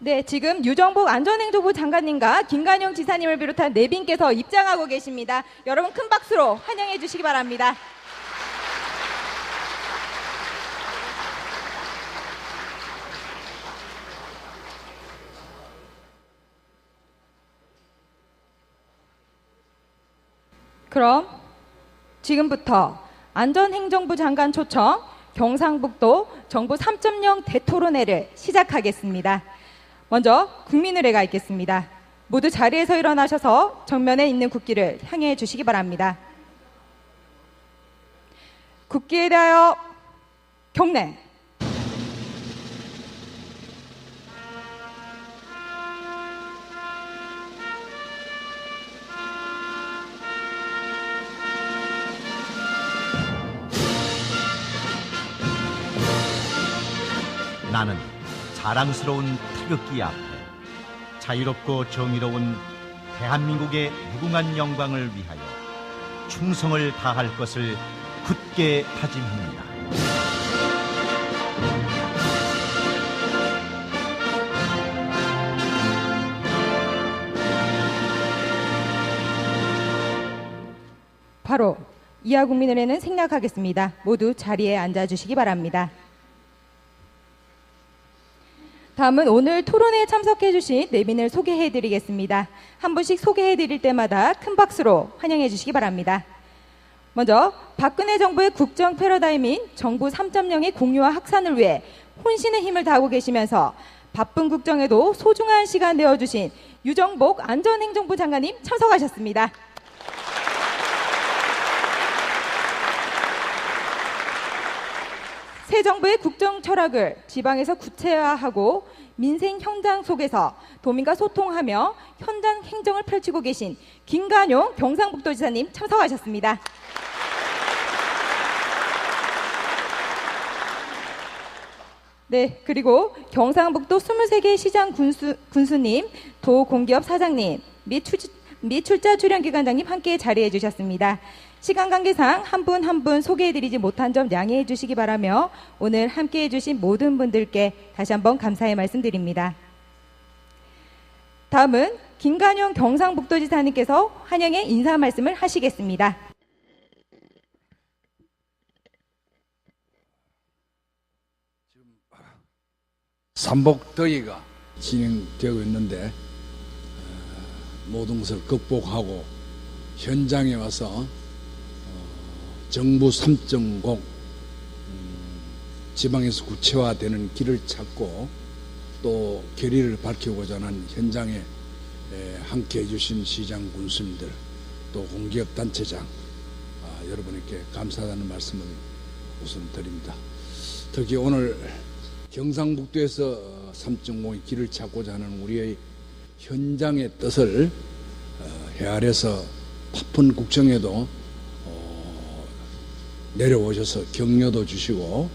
네, 지금 유정복 안전행정부 장관님과 김관용 지사님을 비롯한 네 분께서 입장하고 계십니다. 여러분 큰 박수로 환영해 주시기 바랍니다. 그럼 지금부터 안전행정부 장관 초청 경상북도 정부 3.0 대토론회를 시작하겠습니다. 먼저 국민의례가 있겠습니다. 모두 자리에서 일어나셔서 정면에 있는 국기를 향해 주시기 바랍니다. 국기에 대하여 경례. 나는 자랑스러운 태극기 앞에 자유롭고 정의로운 대한민국의 무궁한 영광을 위하여 충성을 다할 것을 굳게 다짐합니다. 바로 이하 국민의례는 생략하겠습니다. 모두 자리에 앉아주시기 바랍니다. 다음은 오늘 토론회에 참석해주신 네 분을 소개해드리겠습니다. 한 분씩 소개해드릴 때마다 큰 박수로 환영해주시기 바랍니다. 먼저 박근혜 정부의 국정 패러다임인 정부 3.0의 공유와 확산을 위해 혼신의 힘을 다하고 계시면서 바쁜 국정에도 소중한 시간 내어주신 유정복 안전행정부 장관님 참석하셨습니다. 새 정부의 국정 철학을 지방에서 구체화하고 민생 현장 속에서 도민과 소통하며 현장 행정을 펼치고 계신 김관용 경상북도지사님 참석하셨습니다. 네, 그리고 경상북도 23개 시장 군수님, 도공기업 사장님 및 출자 출연기관장님 함께 자리해 주셨습니다. 시간 관계상 한 분 한 분 소개해드리지 못한 점 양해해 주시기 바라며 오늘 함께해 주신 모든 분들께 다시 한번 감사의 말씀드립니다. 다음은 김관용 경상북도지사님께서 환영의 인사 말씀을 하시겠습니다. 삼복더위가 진행되고 있는데 모든 것을 극복하고 현장에 와서 정부 3.0 지방에서 구체화되는 길을 찾고 또 결의를 밝히고자 하는 현장에 함께해 주신 시장 군수님들 또 공기업 단체장 여러분에게 감사하다는 말씀을 우선 드립니다. 특히 오늘 경상북도에서 3.0의 길을 찾고자 하는 우리의 현장의 뜻을 헤아려서 바쁜 국정에도 내려오셔서 격려도 주시고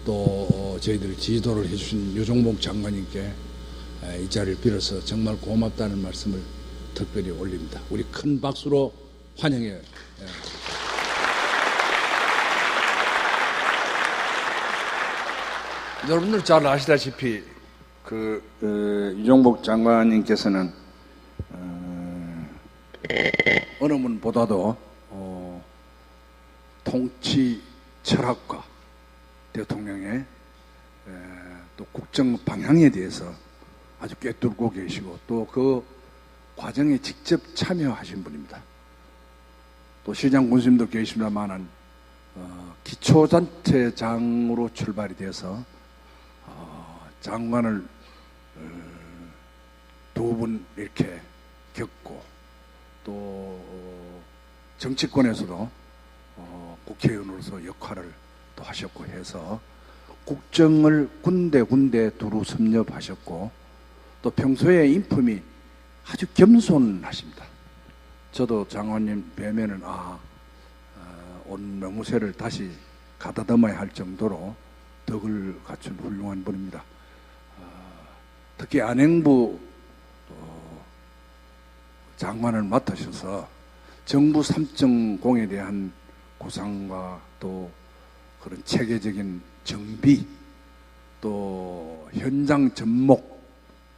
또 저희들 지도를 해주신 유정복 장관님께 이 자리를 빌어서 정말 고맙다는 말씀을 특별히 올립니다. 우리 큰 박수로 환영해요. 여러분들 잘 아시다시피 유정복 장관님께서는 어느 분보다도 통치 철학과 대통령의 또 국정 방향에 대해서 아주 꿰뚫고 계시고 또 그 과정에 직접 참여하신 분입니다. 또 시장 군수님도 계십니다만은 기초단체장으로 출발이 돼서 장관을 두 분 이렇게 겪고 또 정치권에서도 국회의원으로서 역할을 또 하셨고 해서 국정을 군데군데 두루 섭렵하셨고 또 평소에 인품이 아주 겸손하십니다. 저도 장관님 뵈면은 온 명무새를 다시 가다듬어야 할 정도로 덕을 갖춘 훌륭한 분입니다. 특히 안행부 장관을 맡으셔서 정부 3.0에 대한 구상과 또 그런 체계적인 정비 또 현장 접목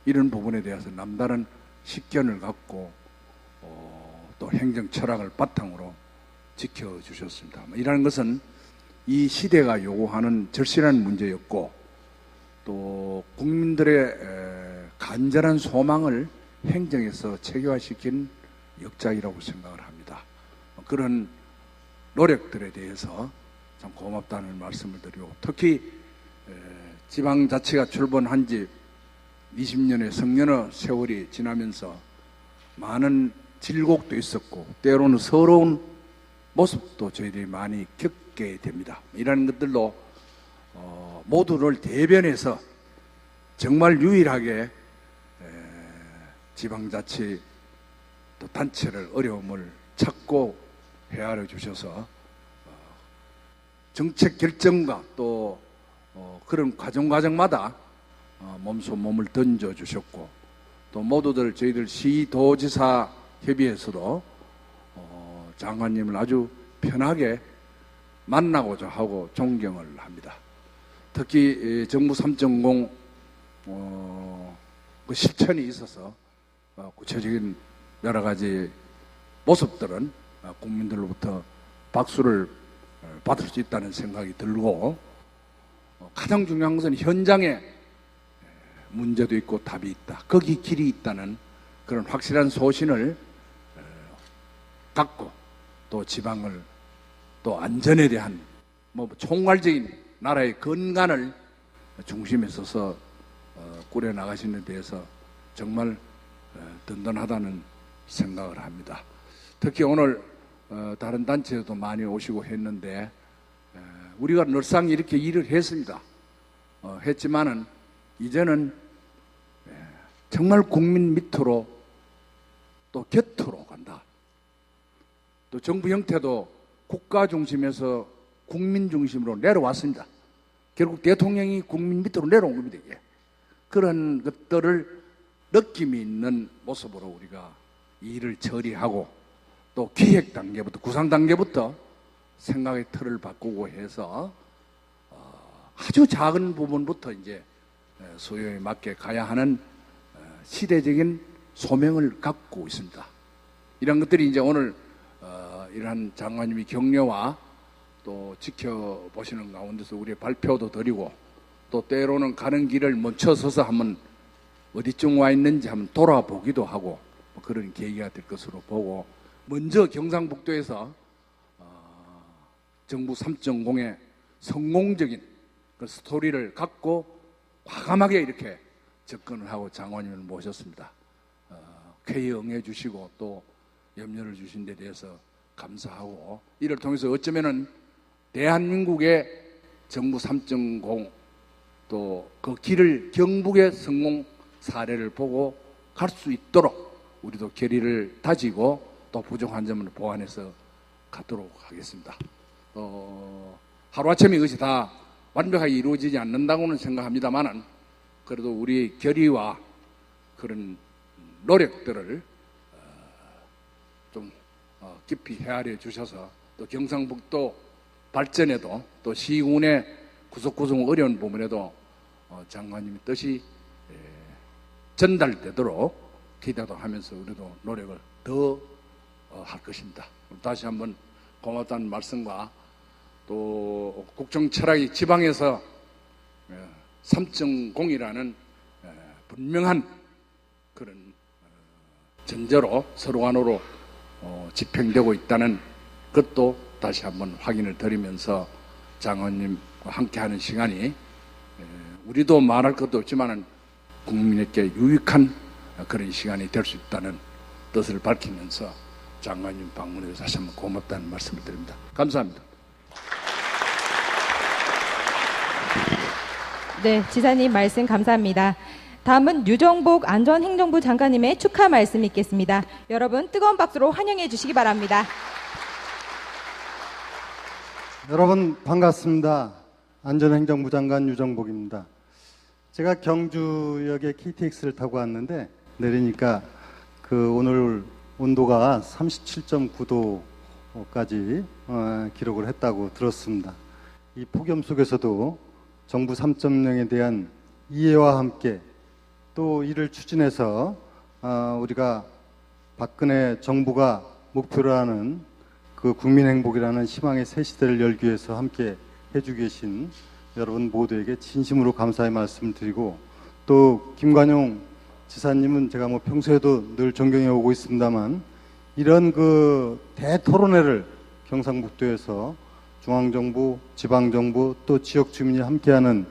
이런 부분에 대해서 남다른 식견을 갖고 또 행정 철학을 바탕으로 지켜주셨습니다. 이라는 것은 이 시대가 요구하는 절실한 문제였고 또 국민들의 간절한 소망을 행정에서 체계화시킨 역작이라고 생각을 합니다. 그런 노력들에 대해서 참 고맙다는 말씀을 드리고, 특히 지방자치가 출범한 지 20년의 성년의 세월이 지나면서 많은 질곡도 있었고 때로는 서러운 모습도 저희들이 많이 겪게 됩니다. 이런 것들로 모두를 대변해서 정말 유일하게 지방자치 또 단체를 어려움을 찾고 헤아려 주셔서 정책 결정과 또 그런 과정마다 몸소 몸을 던져 주셨고, 또 모두들 저희들 시도지사 협의회에서도 장관님을 아주 편하게 만나고자 하고 존경을 합니다. 특히 정부 3.0 그 실천이 있어서 구체적인 여러 가지 모습들은 국민들로부터 박수를 받을 수 있다는 생각이 들고, 가장 중요한 것은 현장에 문제도 있고 답이 있다, 거기 길이 있다는 그런 확실한 소신을 갖고 또 지방을 또 안전에 대한 총괄적인 나라의 건강을 중심에 서서 꾸려나가시는 데에서 정말 든든하다는 생각을 합니다. 특히 오늘 다른 단체에도 많이 오시고 했는데 우리가 늘상 이렇게 일을 했습니다. 했지만은 이제는 정말 국민 밑으로 또 곁으로 간다. 또 정부 형태도 국가 중심에서 국민 중심으로 내려왔습니다. 결국 대통령이 국민 밑으로 내려온 겁니다. 이게. 그런 것들을 느낌이 있는 모습으로 우리가 일을 처리하고 또 기획 단계부터 구상 단계부터 생각의 틀을 바꾸고 해서 아주 작은 부분부터 이제 소요에 맞게 가야 하는 시대적인 소명을 갖고 있습니다. 이런 것들이 이제 오늘 이러한 장관님이 격려와 또 지켜보시는 가운데서 우리의 발표도 드리고, 또 때로는 가는 길을 멈춰서서 한번 어디쯤 와 있는지 한번 돌아보기도 하고 그런 계기가 될 것으로 보고, 먼저 경상북도에서 정부 3.0의 성공적인 그 스토리를 갖고 과감하게 이렇게 접근을 하고 장관님을 모셨습니다. 쾌히 응해 주시고 또 염려를 주신 데 대해서 감사하고, 이를 통해서 어쩌면은 대한민국의 정부 3.0 또 그 길을 경북의 성공 사례를 보고 갈 수 있도록 우리도 결의를 다지고 또 부족한 점을 보완해서 가도록 하겠습니다. 하루아침에 이것이 다 완벽하게 이루어지지 않는다고는 생각합니다만은 그래도 우리 결의와 그런 노력들을 좀 깊이 헤아려 주셔서 또 경상북도 발전에도 또 시군의 구석구석 어려운 부분에도 장관님의 뜻이 전달되도록 기대도 하면서 우리도 노력을 더 할 것입니다. 다시 한번 고맙다는 말씀과 또 국정 철학이 지방에서 3.0이라는 분명한 그런 전제로 서로 간으로 집행되고 있다는 것도 다시 한번 확인을 드리면서 장관님과 함께하는 시간이 우리도 말할 것도 없지만은 국민에게 유익한 그런 시간이 될 수 있다는 뜻을 밝히면서 장관님 방문에 다시 한번 고맙다는 말씀을 드립니다. 감사합니다. 네, 지사님 말씀 감사합니다. 다음은 유정복 안전행정부 장관님의 축하 말씀 있겠습니다. 여러분 뜨거운 박수로 환영해 주시기 바랍니다. 여러분 반갑습니다. 안전행정부 장관 유정복입니다. 제가 경주역에 KTX를 타고 왔는데 내리니까 오늘 온도가 37.9도까지 기록을 했다고 들었습니다. 이 폭염 속에서도 정부 3.0에 대한 이해와 함께 또 이를 추진해서 우리가 박근혜 정부가 목표로 하는 그 국민 행복이라는 희망의 새 시대를 열기 위해서 함께 해주고 계신 여러분 모두에게 진심으로 감사의 말씀을 드리고, 또 김관용 지사님은 제가 뭐 평소에도 늘 존경해 오고 있습니다만, 이런 그 대토론회를 경상북도에서 중앙정부, 지방정부 또 지역 주민이 함께하는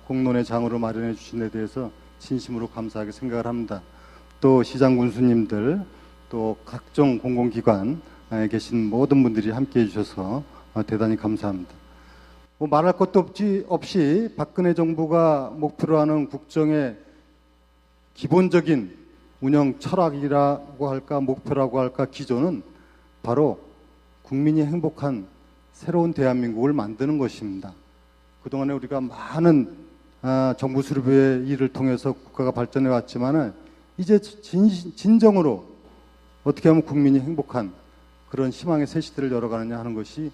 공론의 장으로 마련해 주신 데 대해서 진심으로 감사하게 생각을 합니다. 또 시장 군수님들, 또 각종 공공기관에 계신 모든 분들이 함께해 주셔서 대단히 감사합니다. 뭐 말할 것도 없이 박근혜 정부가 목표로 하는 국정의 기본적인 운영 철학이라고 할까, 목표라고 할까, 기조는 바로 국민이 행복한 새로운 대한민국을 만드는 것입니다. 그동안에 우리가 많은 정부 수립의 일을 통해서 국가가 발전해 왔지만은 이제 진정으로 어떻게 하면 국민이 행복한 그런 희망의 새 시대를 열어가느냐 하는 것이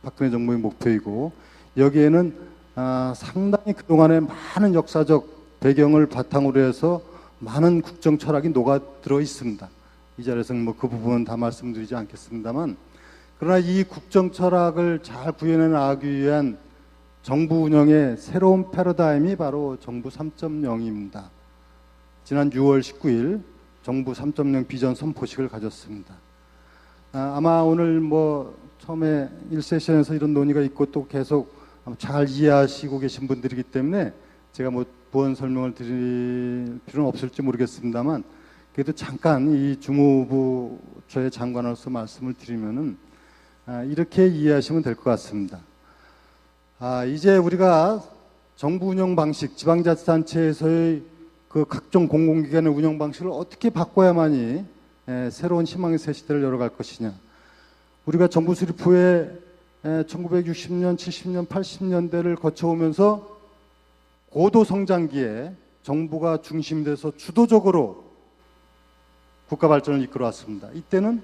박근혜 정부의 목표이고, 여기에는 상당히 그동안에 많은 역사적 배경을 바탕으로 해서 많은 국정 철학이 녹아들어 있습니다. 이 자리에서 뭐 그 부분은 다 말씀드리지 않겠습니다만, 그러나 이 국정 철학을 잘 구현해 나가기 위한 정부 운영의 새로운 패러다임이 바로 정부 3.0입니다. 지난 6월 19일 정부 3.0 비전 선포식을 가졌습니다. 아마 오늘 뭐 처음에 1세션에서 이런 논의가 있고 또 계속 잘 이해하시고 계신 분들이기 때문에 제가 뭐 부연 설명을 드릴 필요는 없을지 모르겠습니다만, 그래도 잠깐 이 주무부처의 장관으로서 말씀을 드리면은 이렇게 이해하시면 될 것 같습니다. 이제 우리가 정부 운영 방식, 지방자치단체에서의 그 각종 공공기관의 운영 방식을 어떻게 바꿔야만이 새로운 희망의 새 시대를 열어갈 것이냐. 우리가 정부 수립 후에 1960년, 70년, 80년대를 거쳐오면서 고도 성장기에 정부가 중심돼서 주도적으로 국가 발전을 이끌어왔습니다. 이때는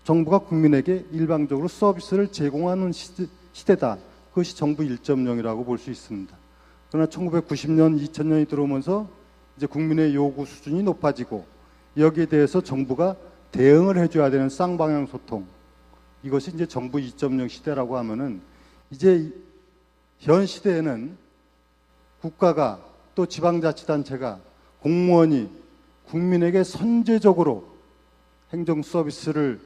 정부가 국민에게 일방적으로 서비스를 제공하는 시대다. 그것이 정부 1.0이라고 볼 수 있습니다. 그러나 1990년, 2000년이 들어오면서 이제 국민의 요구 수준이 높아지고, 여기에 대해서 정부가 대응을 해줘야 되는 쌍방향 소통, 이것이 이제 정부 2.0 시대라고 하면은, 이제 현 시대에는 국가가 또 지방자치단체가, 공무원이 국민에게 선제적으로 행정 서비스를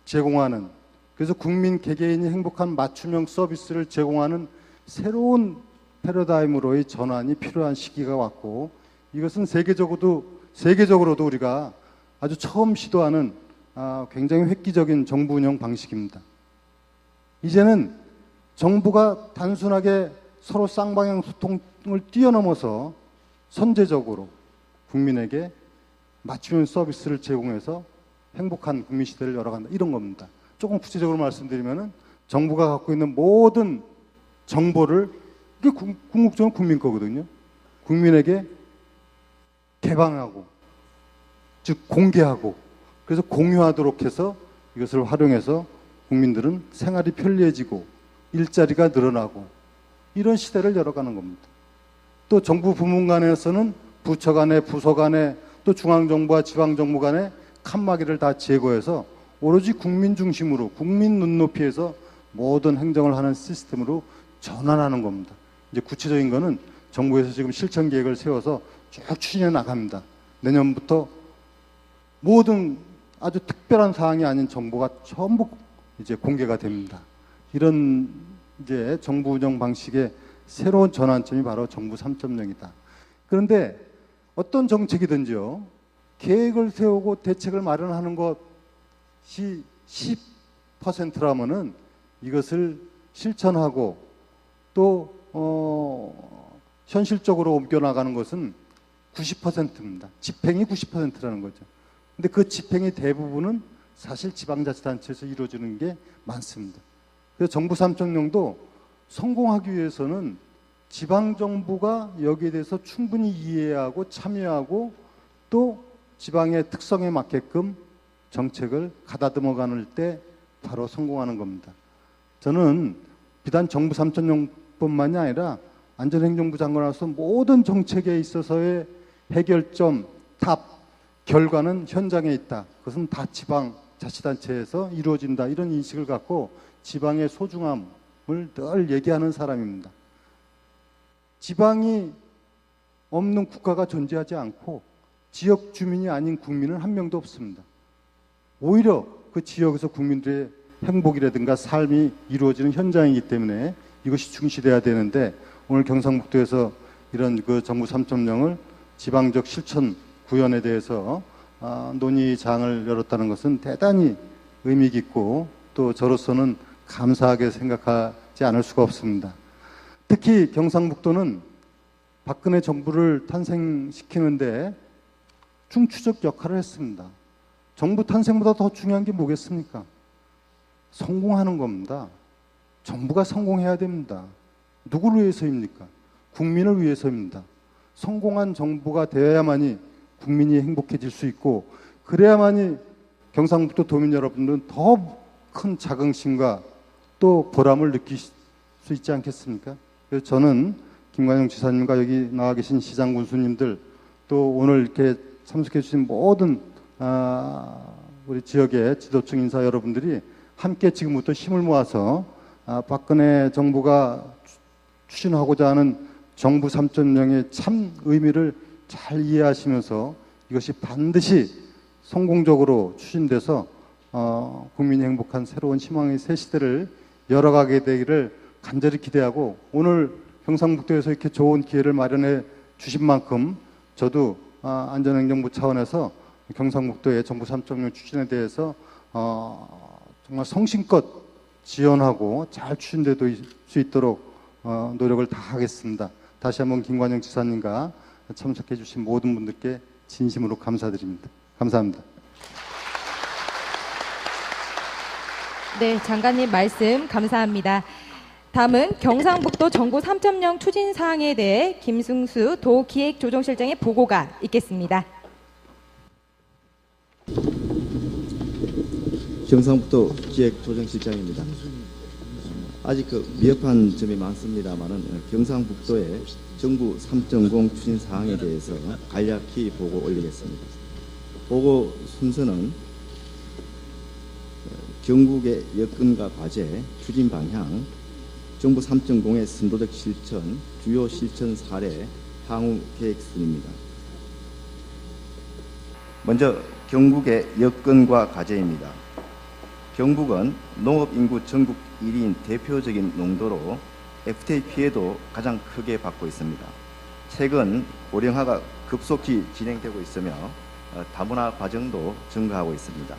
제공하는, 그래서 국민 개개인이 행복한 맞춤형 서비스를 제공하는 새로운 패러다임으로의 전환이 필요한 시기가 왔고, 이것은 세계적으로도 우리가 아주 처음 시도하는 굉장히 획기적인 정부 운영 방식입니다. 이제는 정부가 단순하게 서로 쌍방향 소통을 뛰어넘어서 선제적으로 국민에게 맞춤형 서비스를 제공해서 행복한 국민 시대를 열어간다, 이런 겁니다. 조금 구체적으로 말씀드리면은 정부가 갖고 있는 모든 정보를, 이게 궁극적으로 국민 거거든요. 국민에게 개방하고, 즉 공개하고, 그래서 공유하도록 해서 이것을 활용해서 국민들은 생활이 편리해지고 일자리가 늘어나고 이런 시대를 열어가는 겁니다. 또 정부 부문 간에서는 부처 간에, 부서 간에, 또 중앙정부와 지방정부 간에 칸막이를 다 제거해서 오로지 국민 중심으로, 국민 눈높이에서 모든 행정을 하는 시스템으로 전환하는 겁니다. 이제 구체적인 거는 정부에서 지금 실천 계획을 세워서 쭉 추진해 나갑니다. 내년부터 모든 아주 특별한 사항이 아닌 정보가 전부 이제 공개가 됩니다. 이런 이제 정부 운영 방식의 새로운 전환점이 바로 정부 3.0이다. 그런데 어떤 정책이든지요, 계획을 세우고 대책을 마련하는 것이 10%라면은 이것을 실천하고 또 현실적으로 옮겨나가는 것은 90%입니다. 집행이 90%라는 거죠. 근데 그 집행의 대부분은 사실 지방자치단체에서 이루어지는 게 많습니다. 그래서 정부 3.0도 성공하기 위해서는 지방정부가 여기에 대해서 충분히 이해하고 참여하고 또 지방의 특성에 맞게끔 정책을 가다듬어가는 때 바로 성공하는 겁니다. 저는 비단 정부 3.0뿐만이 아니라 안전행정부 장관으로서 모든 정책에 있어서의 해결점, 답, 결과는 현장에 있다. 그것은 다 지방 자치단체에서 이루어진다. 이런 인식을 갖고 지방의 소중함을 늘 얘기하는 사람입니다. 지방이 없는 국가가 존재하지 않고 지역 주민이 아닌 국민은 한 명도 없습니다. 오히려 그 지역에서 국민들의 행복이라든가 삶이 이루어지는 현장이기 때문에 이것이 중시돼야 되는데, 오늘 경상북도에서 이런 그 정부 3.0을 지방적 실천 구현에 대해서 논의장을 열었다는 것은 대단히 의미 깊고 또 저로서는 감사하게 생각하지 않을 수가 없습니다. 특히 경상북도는 박근혜 정부를 탄생시키는데 중추적 역할을 했습니다. 정부 탄생보다 더 중요한 게 뭐겠습니까? 성공하는 겁니다. 정부가 성공해야 됩니다. 누구를 위해서입니까? 국민을 위해서입니다. 성공한 정부가 되어야만이 국민이 행복해질 수 있고, 그래야만이 경상북도 도민 여러분들은 더 큰 자긍심과 또 보람을 느낄 수 있지 않겠습니까? 그래서 저는 김관영 지사님과 여기 나와 계신 시장 군수님들, 또 오늘 이렇게 참석해 주신 모든 우리 지역의 지도층 인사 여러분들이 함께 지금부터 힘을 모아서 박근혜 정부가 추진하고자 하는 정부 3.0의 참 의미를 잘 이해하시면서 이것이 반드시 성공적으로 추진돼서 국민이 행복한 새로운 희망의 새 시대를 열어가게 되기를 간절히 기대하고, 오늘 경상북도에서 이렇게 좋은 기회를 마련해 주신 만큼 저도 안전행정부 차원에서 경상북도의 정부 3.0 추진에 대해서 정말 성심껏 지원하고 잘 추진될 수 있도록 노력을 다하겠습니다. 다시 한번 김관영 지사님과 참석해 주신 모든 분들께 진심으로 감사드립니다. 감사합니다. 네, 장관님 말씀 감사합니다. 다음은 경상북도 정부 3.0 추진 사항에 대해 김승수 도기획조정실장의 보고가 있겠습니다. 경상북도 기획조정실장입니다. 아직 미흡한 점이 많습니다만은 경상북도의 정부 3.0 추진 사항에 대해서 간략히 보고 올리겠습니다. 보고 순서는 경국의 여건과 과제, 추진 방향, 정부 3.0의 선도적 실천, 주요 실천 사례, 향후 계획 순입니다. 먼저 경북의 여건과 과제입니다. 경북은 농업인구 전국 1위인 대표적인 농도로 FTA 피해도 가장 크게 받고 있습니다. 최근 고령화가 급속히 진행되고 있으며 다문화 과정도 증가하고 있습니다.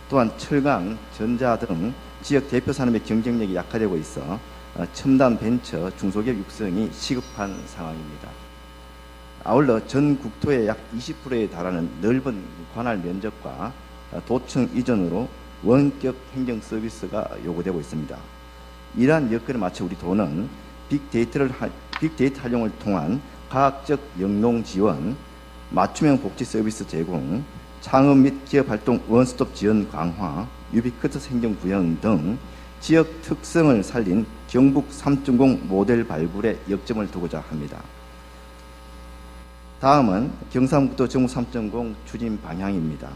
또한 철강, 전자 등 지역 대표 산업의 경쟁력이 약화되고 있어 첨단 벤처, 중소기업 육성이 시급한 상황입니다. 아울러 전 국토의 약 20%에 달하는 넓은 관할 면적과 도청 이전으로 원격 행정 서비스가 요구되고 있습니다. 이러한 여건에 맞춰 우리 도는 빅데이터 활용을 통한 과학적 영농 지원, 맞춤형 복지 서비스 제공, 창업 및 기업 활동 원스톱 지원 강화, 유비쿼터스 행정 구현 등 지역 특성을 살린 경북 3.0 모델 발굴에 역점을 두고자 합니다. 다음은 경상북도 정부 3.0 추진 방향입니다.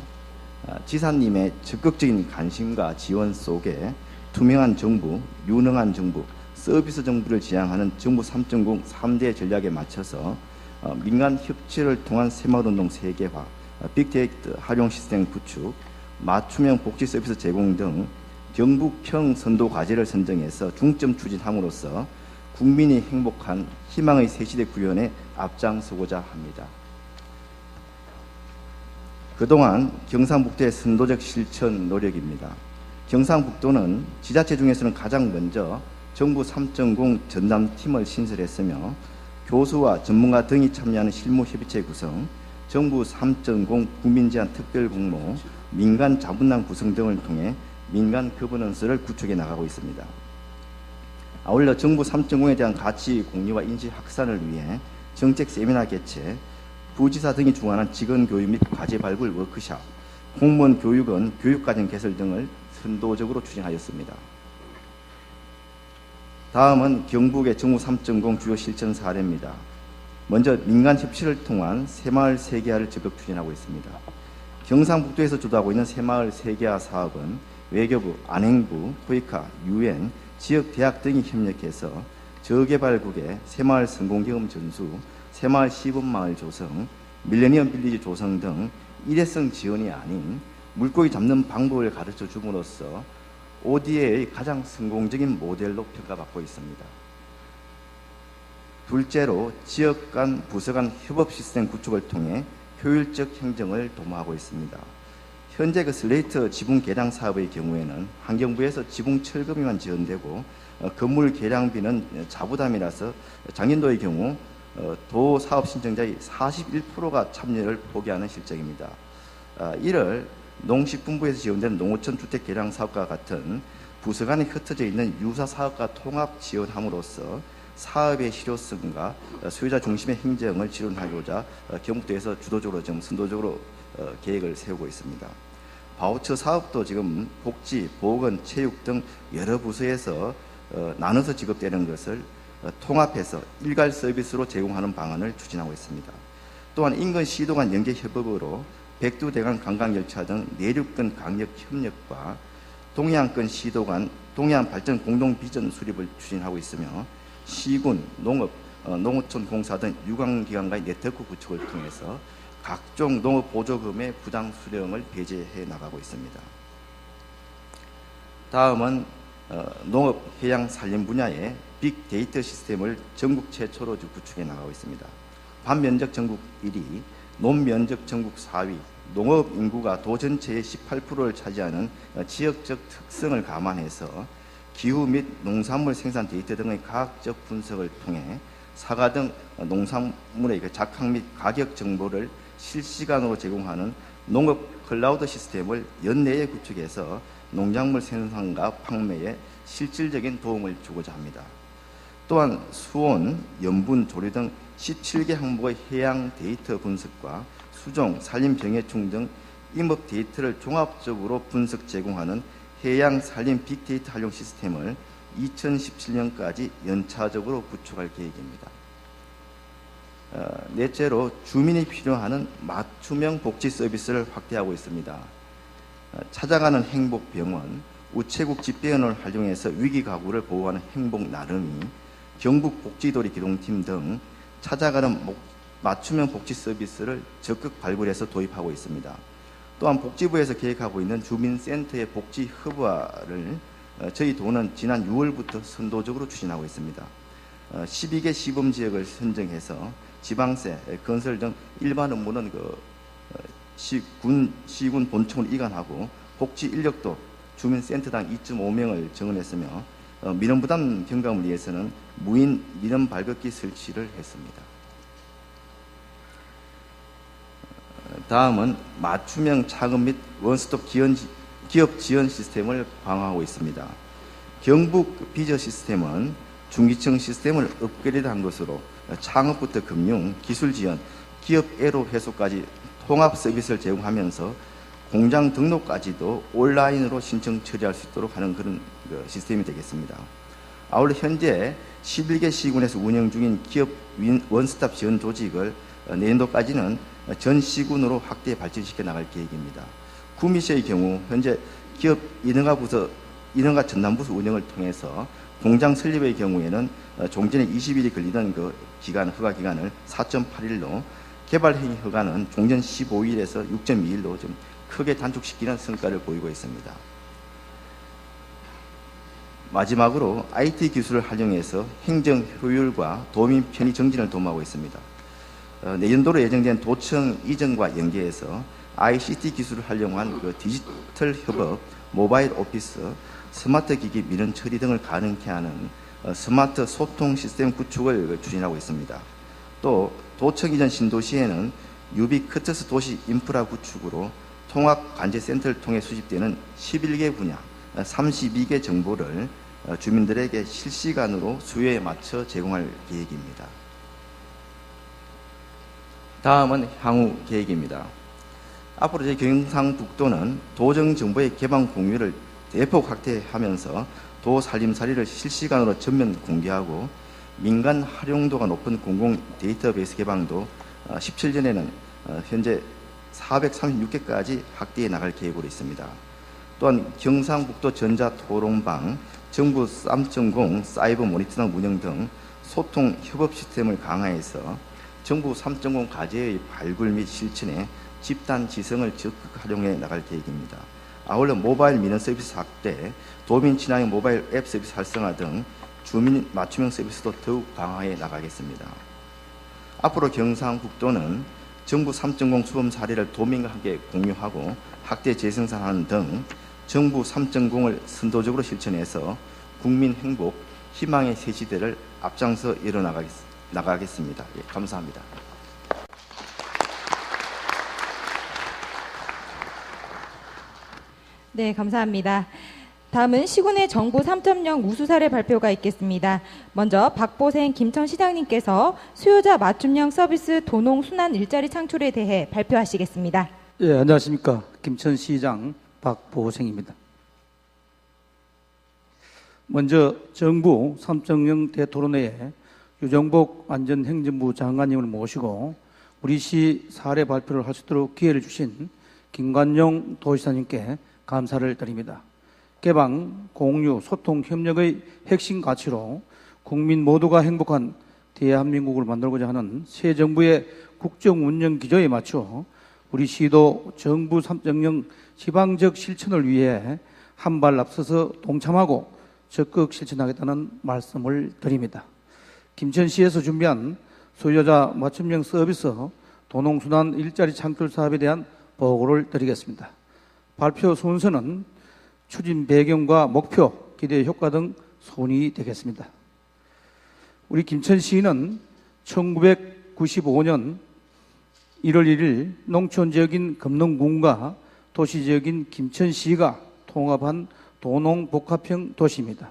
지사님의 적극적인 관심과 지원 속에 투명한 정부, 유능한 정부, 서비스 정부를 지향하는 정부 3.0 3대 전략에 맞춰서 민간 협치를 통한 새마을운동 세계화, 빅데이터 활용 시스템 구축, 맞춤형 복지 서비스 제공 등 경북형 선도 과제를 선정해서 중점 추진함으로써 국민이 행복한 희망의 새시대 구현에 앞장서고자 합니다. 그동안 경상북도의 선도적 실천 노력입니다. 경상북도는 지자체 중에서는 가장 먼저 정부 3.0 전담팀을 신설했으며 교수와 전문가 등이 참여하는 실무협의체 구성, 정부 3.0 국민제한 특별공모, 민간 자문단 구성 등을 통해 민간 거버넌스를 구축해 나가고 있습니다. 아울러 정부 3.0에 대한 가치 공유와 인식 확산을 위해 정책 세미나 개최, 부지사 등이 주관한 직원 교육 및 과제 발굴 워크샵, 공무원 교육원 교육과정 개설 등을 선도적으로 추진하였습니다. 다음은 경북의 정부 3.0 주요 실천 사례입니다. 먼저 민간 협치를 통한 새마을 세계화를 적극 추진하고 있습니다. 경상북도에서 주도하고 있는 새마을 세계화 사업은 외교부, 안행부, 코이카, UN, 지역 대학 등이 협력해서 저개발국의 새마을 성공경험 전수, 새마을 시범마을 조성, 밀레니엄 빌리지 조성 등 일회성 지원이 아닌 물고기 잡는 방법을 가르쳐 줌으로써 ODA의 가장 성공적인 모델로 평가받고 있습니다. 둘째로 지역 간 부서 간 협업 시스템 구축을 통해 효율적 행정을 도모하고 있습니다. 현재 슬레이트 지붕 개량 사업의 경우에는 환경부에서 지붕 철거비만 지원되고 건물 개량비는 자부담이라서 작년도의 경우 도 사업 신청자의 41%가 참여를 포기하는 실정입니다. 이를 농식품부에서 지원되는 농어촌 주택 개량 사업과 같은 부서 간에 흩어져 있는 유사 사업과 통합 지원함으로써 사업의 실효성과 소유자 중심의 행정을 지원하고자 경북도에서 주도적으로 지금 선도적으로 계획을 세우고 있습니다. 바우처 사업도 지금 복지, 보건, 체육 등 여러 부서에서 나눠서 지급되는 것을 통합해서 일괄 서비스로 제공하는 방안을 추진하고 있습니다. 또한 인근 시도 간 연계 협업으로 백두대간 관광열차 등 내륙간 강력 협력과 동해안권 시도 간 동해안 발전 공동 비전 수립을 추진하고 있으며 시군, 농업, 농어촌 공사 등 유관기관과의 네트워크 구축을 통해서 각종 농업 보조금의 부당 수령을 배제해 나가고 있습니다. 다음은 농업, 해양, 산림 분야의 빅데이터 시스템을 전국 최초로 구축해 나가고 있습니다. 반면적 전국 1위, 논면적 전국 4위, 농업 인구가 도 전체의 18%를 차지하는 지역적 특성을 감안해서 기후 및 농산물 생산 데이터 등의 과학적 분석을 통해 사과 등 농산물의 작황 및 가격 정보를 실시간으로 제공하는 농업 클라우드 시스템을 연내에 구축해서 농작물 생산과 판매에 실질적인 도움을 주고자 합니다. 또한 수온, 염분, 조류 등 17개 항목의 해양 데이터 분석과 수종, 산림 병해충 등 임업 데이터를 종합적으로 분석 제공하는 해양 산림 빅데이터 활용 시스템을 2017년까지 연차적으로 구축할 계획입니다. 넷째로 주민이 필요하는 맞춤형 복지 서비스를 확대하고 있습니다. 찾아가는 행복병원, 우체국 집배원을 활용해서 위기 가구를 보호하는 행복 나름이, 경북 복지도리 기동팀 등 찾아가는 맞춤형 복지 서비스를 적극 발굴해서 도입하고 있습니다. 또한 복지부에서 계획하고 있는 주민센터의 복지 허브화를 저희 도는 지난 6월부터 선도적으로 추진하고 있습니다. 12개 시범지역을 선정해서 지방세, 건설 등 일반 업무는 시군 본청을 이관하고 복지 인력도 주민센터당 2.5명을 정원했으며 민원부담 경감을 위해서는 무인 민원 발급기 설치를 했습니다. 다음은 맞춤형 차급 및 원스톱 기업 지원 시스템을 강화하고 있습니다. 경북 비저 시스템은 중기청 시스템을 업그레이드한 것으로 창업부터 금융, 기술 지원, 기업 애로 해소까지 통합 서비스를 제공하면서 공장 등록까지도 온라인으로 신청 처리할 수 있도록 하는 그런 시스템이 되겠습니다. 아울러 현재 11개 시군에서 운영 중인 기업 원스톱 지원 조직을 내년도까지는 전 시군으로 확대 발전시켜 나갈 계획입니다. 구미시의 경우 현재 기업 인허가 전담부서 운영을 통해서 공장 설립의 경우에는 종전에 20일이 걸리던 허가 기간을 4.8일로, 개발 행위 허가는 종전 15일에서 6.2일로 좀 크게 단축시키는 성과를 보이고 있습니다. 마지막으로 IT 기술을 활용해서 행정 효율과 도민 편의 정진을 도모하고 있습니다. 내년도로 예정된 도청 이전과 연계해서 ICT 기술을 활용한 디지털 협업, 모바일 오피스, 스마트 기기 민원 처리 등을 가능케 하는 스마트 소통 시스템 구축을 추진하고 있습니다. 또 도청 이전 신도시에는 유비쿼터스 도시 인프라 구축으로 통합 관제센터를 통해 수집되는 11개 분야 32개 정보를 주민들에게 실시간으로 수요에 맞춰 제공할 계획입니다. 다음은 향후 계획입니다. 앞으로 저희 경상북도는 도정정보의 개방 공유를 대폭 확대하면서 도 살림살이를 실시간으로 전면 공개하고 민간 활용도가 높은 공공 데이터베이스 개방도 17년에는 현재 436개까지 확대해 나갈 계획으로 있습니다. 또한 경상북도 전자토론방, 정부 3.0 사이버 모니터링 운영 등 소통 협업 시스템을 강화해서 정부 3.0 과제의 발굴 및 실천에 집단 지성을 적극 활용해 나갈 계획입니다. 아울러 모바일 민원 서비스 확대, 도민 친화형 모바일 앱 서비스 활성화 등 주민 맞춤형 서비스도 더욱 강화해 나가겠습니다. 앞으로 경상북도는 정부 3.0 수범 사례를 도민과 함께 공유하고 확대 재생산하는 등 정부 3.0을 선도적으로 실천해서 국민 행복, 희망의 새 시대를 앞장서 이뤄나가겠습니다. 예, 감사합니다. 네, 감사합니다. 다음은 시군의 정부 3.0 우수 사례 발표가 있겠습니다. 먼저 박보생 김천시장님께서 수요자 맞춤형 서비스 도농 순환 일자리 창출에 대해 발표하시겠습니다. 예, 안녕하십니까. 김천시장 박보생입니다. 먼저 정부 3.0 대토론회에 유정복 안전행정부 장관님을 모시고 우리 시 사례 발표를 할 수 있도록 기회를 주신 김관용 도지사님께 감사를 드립니다. 개방, 공유, 소통, 협력의 핵심 가치로 국민 모두가 행복한 대한민국을 만들고자 하는 새 정부의 국정 운영 기조에 맞춰 우리 시도 정부 3.0 지방적 실천을 위해 한 발 앞서서 동참하고 적극 실천하겠다는 말씀을 드립니다. 김천시에서 준비한 소유자 맞춤형 서비스 도농순환 일자리 창출 사업에 대한 보고를 드리겠습니다. 발표 순서는 추진 배경과 목표, 기대 효과 등 손이 되겠습니다. 우리 김천시는 1995년 1월 1일 농촌지역인 금능군과 도시지역인 김천시가 통합한 도농복합형 도시입니다.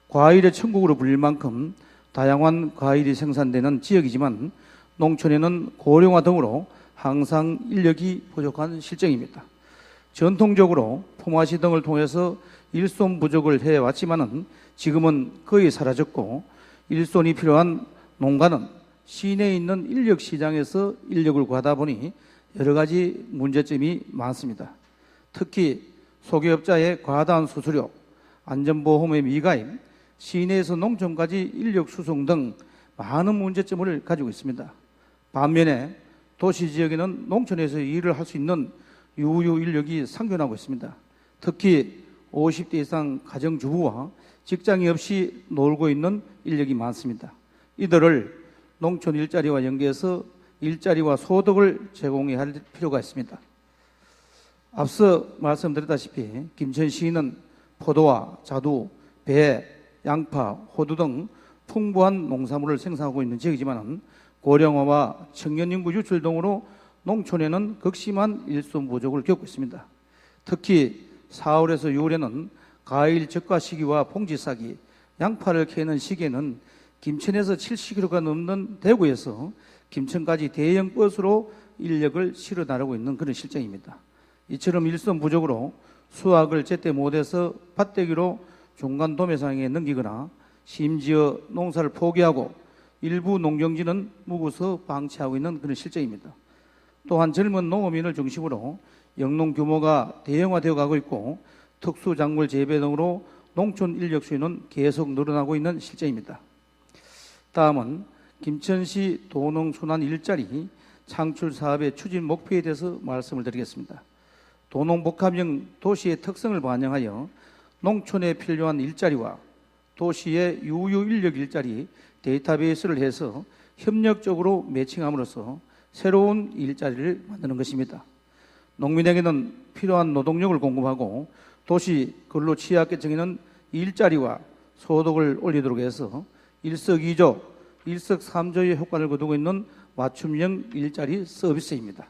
과일의 천국으로 불릴 만큼 다양한 과일이 생산되는 지역이지만 농촌에는 고령화 등으로 항상 인력이 부족한 실정입니다. 전통적으로 포마시 등을 통해서 일손 부족을 해왔지만은 지금은 거의 사라졌고 일손이 필요한 농가는 시내에 있는 인력 시장에서 인력을 구하다 보니 여러 가지 문제점이 많습니다. 특히 소개업자의 과다한 수수료, 안전보험의 미가입, 시내에서 농촌까지 인력 수송 등 많은 문제점을 가지고 있습니다. 반면에 도시지역에는 농촌에서 일을 할 수 있는 유유 인력이 상존하고 있습니다. 특히 50대 이상 가정주부와 직장이 없이 놀고 있는 인력이 많습니다. 이들을 농촌 일자리와 연계해서 일자리와 소득을 제공해야 할 필요가 있습니다. 앞서 말씀드렸다시피 김천시는 포도와 자두, 배, 양파, 호두 등 풍부한 농산물을 생산하고 있는 지역이지만 고령화와 청년인구 유출 등으로 농촌에는 극심한 일손 부족을 겪고 있습니다. 특히 4월에서 6월에는 과일 적과 시기와 봉지싹이, 양파를 캐는 시기에는 김천에서 70km가 넘는 대구에서 김천까지 대형 버스로 인력을 실어 나르고 있는 그런 실정입니다. 이처럼 일손 부족으로 수확을 제때 못해서 밭대기로 중간 도매상에 넘기거나 심지어 농사를 포기하고 일부 농경지는 묵어서 방치하고 있는 그런 실정입니다. 또한 젊은 농업인을 중심으로 영농 규모가 대형화되어 가고 있고 특수작물 재배 등으로 농촌 인력 수요는 계속 늘어나고 있는 실정입니다. 다음은 김천시 도농순환 일자리 창출 사업의 추진 목표에 대해서 말씀을 드리겠습니다. 도농복합형 도시의 특성을 반영하여 농촌에 필요한 일자리와 도시의 유유 인력 일자리 데이터베이스를 해서 협력적으로 매칭함으로써 새로운 일자리를 만드는 것입니다. 농민에게는 필요한 노동력을 공급하고 도시 근로 취약계층에는 일자리와 소득을 올리도록 해서 일석이조, 일석삼조의 효과를 거두고 있는 맞춤형 일자리 서비스입니다.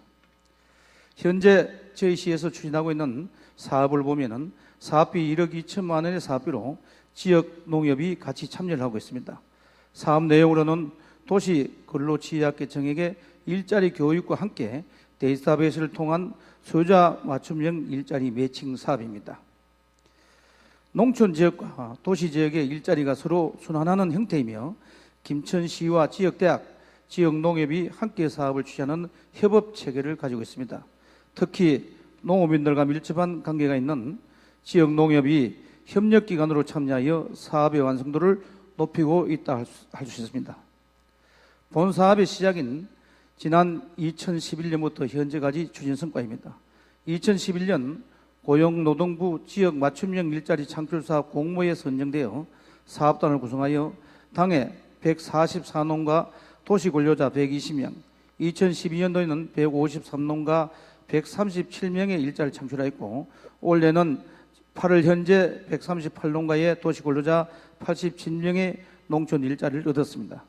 현재 저희 시에서 추진하고 있는 사업을 보면은 사업비 1억 2천만 원의 사업비로 지역 농협이 같이 참여를 하고 있습니다. 사업 내용으로는 도시 근로 취약계층에게 일자리 교육과 함께 데이터베이스를 통한 소유자 맞춤형 일자리 매칭 사업입니다. 농촌 지역과 도시 지역의 일자리가 서로 순환하는 형태이며 김천시와 지역대학, 지역농협이 함께 사업을 취하는 협업 체계를 가지고 있습니다. 특히 농업인들과 밀접한 관계가 있는 지역농협이 협력기관으로 참여하여 사업의 완성도를 높이고 있다 할 수 있습니다. 본 사업의 시작인 지난 2011년부터 현재까지 추진 성과입니다. 2011년 고용노동부 지역 맞춤형 일자리 창출 사업 공모에 선정되어 사업단을 구성하여 당해 144농가 도시근로자 120명, 2012년도에는 153농가 137명의 일자리를 창출하였고 올해는 8월 현재 138농가의 도시근로자 87명의 농촌 일자리를 얻었습니다.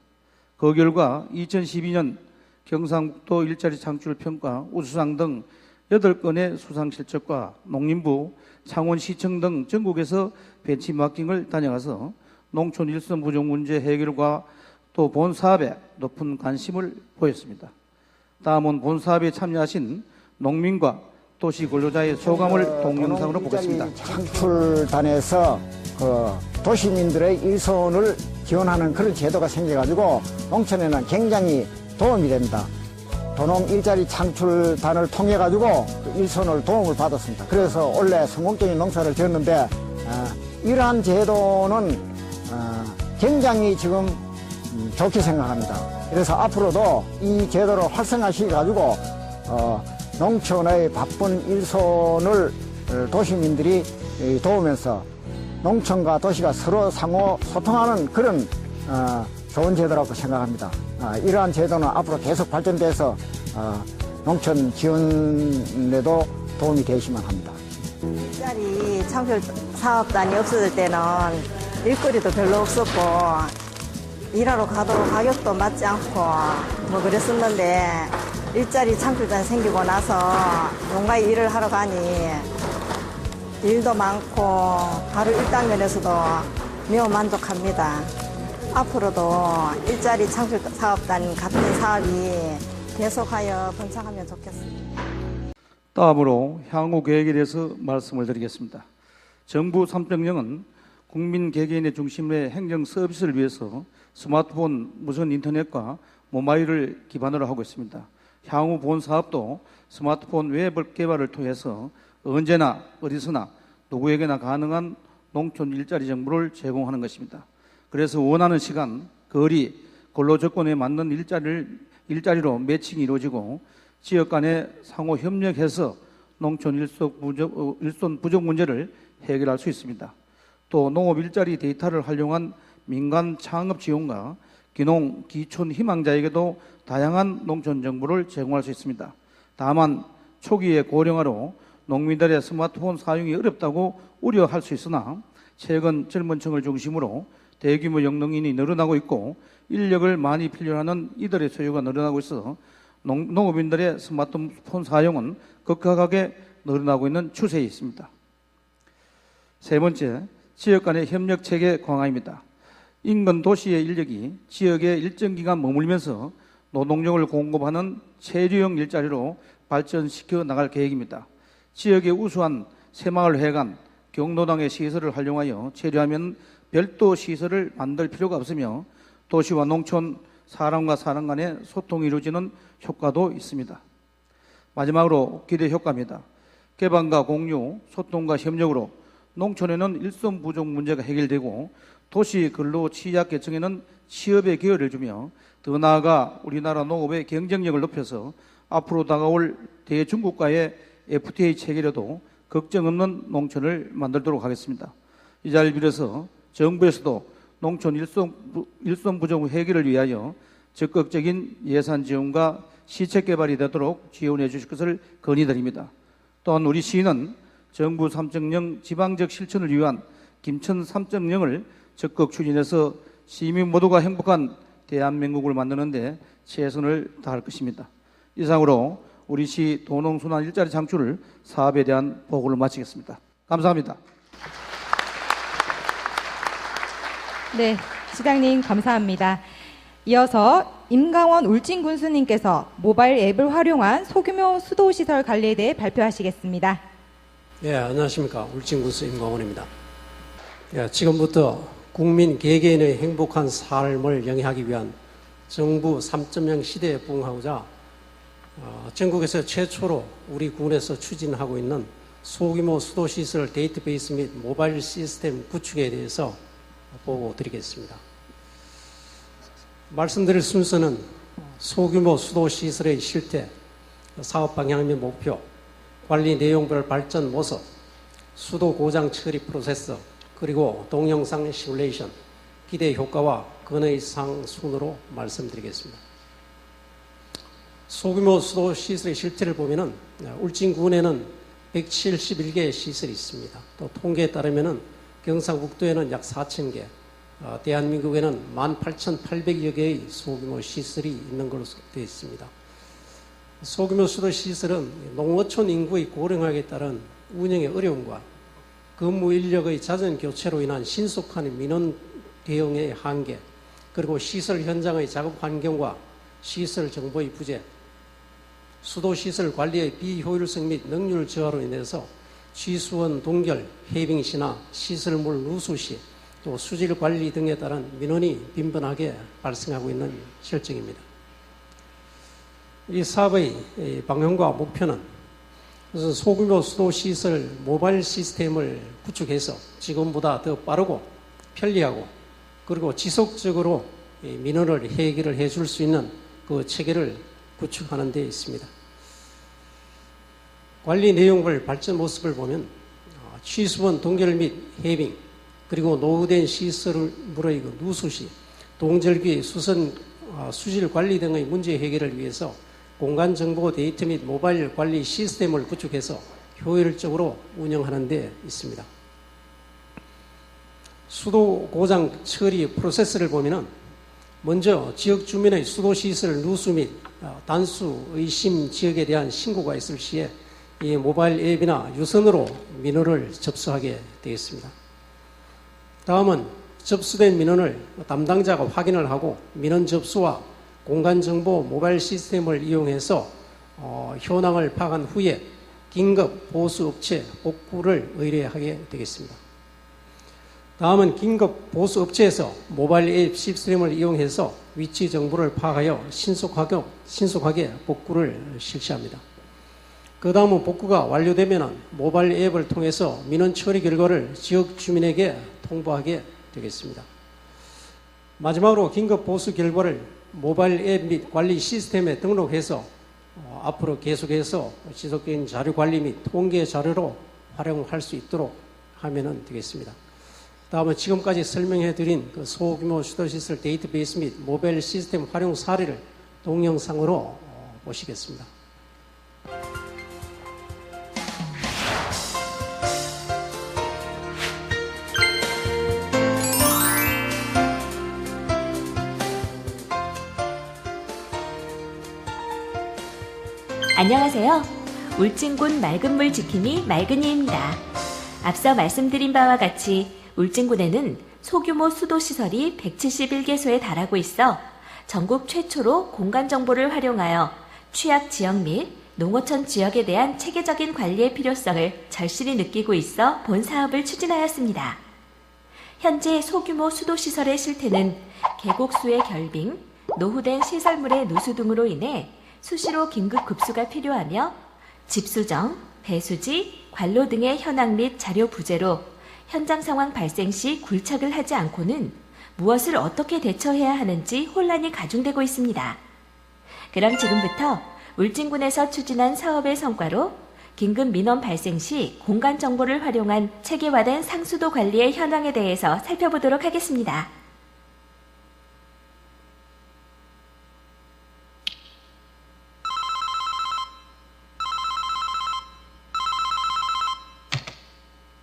그 결과 2012년 경상북도 일자리 창출 평가 우수상 등 8건의 수상 실적과 농림부, 창원시청 등 전국에서 벤치마킹을 다녀가서 농촌 일선 부족 문제 해결과 또 본 사업에 높은 관심을 보였습니다. 다음은 본 사업에 참여하신 농민과 도시 근로자의 소감을 동영상으로 보겠습니다. 창출단에서 도시민들의 일손을 지원하는 그런 제도가 생겨가지고 농촌에는 굉장히 도움이 됩니다. 도농 일자리 창출단을 통해 가지고 일손을 도움을 받았습니다. 그래서 원래 성공적인 농사를 지었는데 이러한 제도는 굉장히 지금 좋게 생각합니다. 그래서 앞으로도 이 제도를 활성화시켜 가지고 농촌의 바쁜 일손을 도시민들이 도우면서 농촌과 도시가 서로 상호 소통하는 그런 좋은 제도라고 생각합니다. 이러한 제도는 앞으로 계속 발전돼서 농촌 지원에도 도움이 되시면 합니다. 일자리 창출 사업단이 없어질 때는 일거리도 별로 없었고 일하러 가도 가격도 맞지 않고 뭐 그랬었는데 일자리 창출단이 생기고 나서 농가에 일을 하러 가니 일도 많고 하루 일당면에서도 매우 만족합니다. 앞으로도 일자리 창출 사업단 같은 사업이 계속하여 번창하면 좋겠습니다. 다음으로 향후 계획에 대해서 말씀을 드리겠습니다. 정부 3.0은 국민 개개인의 중심의 행정 서비스를 위해서 스마트폰, 무선 인터넷과 모바일을 기반으로 하고 있습니다. 향후 본 사업도 스마트폰 웹 개발을 통해서 언제나 어디서나 누구에게나 가능한 농촌 일자리 정보를 제공하는 것입니다. 그래서 원하는 시간, 거리, 근로 조건에 맞는 일자리로 매칭이 이루어지고 지역 간에 상호 협력해서 농촌 일손 부족 문제를 해결할 수 있습니다. 또 농업 일자리 데이터를 활용한 민간 창업 지원과 기농, 기촌 희망자에게도 다양한 농촌 정보를 제공할 수 있습니다. 다만 초기의 고령화로 농민들의 스마트폰 사용이 어렵다고 우려할 수 있으나 최근 젊은 층을 중심으로 대규모 영농인이 늘어나고 있고 인력을 많이 필요하는 이들의 소유가 늘어나고 있어 농업인들의 스마트폰 사용은 급격하게 늘어나고 있는 추세에 있습니다. 세 번째, 지역 간의 협력 체계 강화입니다. 인근 도시의 인력이 지역에 일정 기간 머물면서 노동력을 공급하는 체류형 일자리로 발전시켜 나갈 계획입니다. 지역의 우수한 새마을 회관, 경로당의 시설을 활용하여 체류하면 별도 시설을 만들 필요가 없으며 도시와 농촌, 사람과 사람 간의 소통이 이루어지는 효과도 있습니다. 마지막으로 기대 효과입니다. 개방과 공유, 소통과 협력으로 농촌에는 일손 부족 문제가 해결되고 도시 근로 취약 계층에는 취업의 기회를 주며 더 나아가 우리나라 농업의 경쟁력을 높여서 앞으로 다가올 대중국가의 FTA 체결에도 걱정 없는 농촌을 만들도록 하겠습니다. 이 자리를 빌어서 정부에서도 농촌 일손 부족 해결을 위하여 적극적인 예산 지원과 시책 개발이 되도록 지원해 주실 것을 건의드립니다. 또한 우리 시는 정부 3.0 지방적 실천을 위한 김천 3.0을 적극 추진해서 시민 모두가 행복한 대한민국을 만드는 데 최선을 다할 것입니다. 이상으로 우리 시 도농순환 일자리 창출 사업에 대한 보고를 마치겠습니다. 감사합니다. 네, 시장님 감사합니다. 이어서 임강원 울진군수님께서 모바일 앱을 활용한 소규모 수도시설 관리에 대해 발표하시겠습니다. 네, 안녕하십니까. 울진군수 임강원입니다. 지금부터 국민 개개인의 행복한 삶을 영위하기 위한 정부 3.0 시대에 부응하고자 전국에서 최초로 우리 군에서 추진하고 있는 소규모 수도시설 데이터베이스 및 모바일 시스템 구축에 대해서 보고 드리겠습니다. 말씀드릴 순서는 소규모 수도시설의 실태, 사업 방향 및 목표, 관리 내용별 발전 모습, 수도 고장 처리 프로세스, 그리고 동영상 시뮬레이션, 기대 효과와 건의사항 순으로 말씀드리겠습니다. 소규모 수도 시설의 실태를 보면은 울진군에는 171개의 시설이 있습니다. 또 통계에 따르면은 경상북도에는 약 4,000개, 대한민국에는 18,800여 개의 소규모 시설이 있는 것으로 되어 있습니다. 소규모 수도 시설은 농어촌 인구의 고령화에 따른 운영의 어려움과 근무 인력의 잦은 교체로 인한 신속한 민원 대응의 한계, 그리고 시설 현장의 작업 환경과 시설 정보의 부재, 수도시설 관리의 비효율성 및 능률 저하로 인해서 취수원 동결, 해빙 시나 시설물 누수 시, 또 수질 관리 등에 따른 민원이 빈번하게 발생하고 있는 실정입니다. 이 사업의 방향과 목표는 그래서 소규모 수도시설 모바일 시스템을 구축해서 지금보다 더 빠르고 편리하고 그리고 지속적으로 민원을 해결을 해줄 수 있는 그 체계를 구축하는 데 있습니다. 관리 내용별 발전 모습을 보면 취수원 동결 및 해빙, 그리고 노후된 시설물의 누수시, 동절기 수질 관리 등의 문제 해결을 위해서 공간정보 데이터 및 모바일 관리 시스템을 구축해서 효율적으로 운영하는 데 있습니다. 수도 고장 처리 프로세스를 보면은 먼저 지역 주민의 수도시설 누수 및 단수 의심 지역에 대한 신고가 있을 시에 이 모바일 앱이나 유선으로 민원을 접수하게 되겠습니다. 다음은 접수된 민원을 담당자가 확인을 하고 민원 접수와 공간정보 모바일 시스템을 이용해서 현황을 파악한 후에 긴급 보수업체 복구를 의뢰하게 되겠습니다. 다음은 긴급 보수업체에서 모바일 앱 시스템을 이용해서 위치 정보를 파악하여 신속하게 복구를 실시합니다. 그 다음은 복구가 완료되면 모바일 앱을 통해서 민원 처리 결과를 지역 주민에게 통보하게 되겠습니다. 마지막으로 긴급 보수 결과를 모바일 앱 및 관리 시스템에 등록해서 앞으로 계속해서 지속적인 자료 관리 및 통계 자료로 활용할 수 있도록 하면 되겠습니다. 다음은 지금까지 설명해 드린 그 소규모 수도시설 데이터베이스 및 모바일 시스템 활용 사례를 동영상으로 보시겠습니다. 안녕하세요. 울진군 맑은물 지킴이 맑은이입니다. 앞서 말씀드린 바와 같이 울진군에는 소규모 수도시설이 171개소에 달하고 있어 전국 최초로 공간정보를 활용하여 취약 지역 및 농어촌 지역에 대한 체계적인 관리의 필요성을 절실히 느끼고 있어 본 사업을 추진하였습니다. 현재 소규모 수도시설의 실태는 계곡수의 결빙, 노후된 시설물의 누수 등으로 인해 수시로 긴급 급수가 필요하며 집수정, 배수지, 관로 등의 현황 및 자료 부재로 현장 상황 발생 시 굴착을 하지 않고는 무엇을 어떻게 대처해야 하는지 혼란이 가중되고 있습니다. 그럼 지금부터 울진군에서 추진한 사업의 성과로 긴급 민원 발생 시 공간 정보를 활용한 체계화된 상수도 관리의 현황에 대해서 살펴보도록 하겠습니다.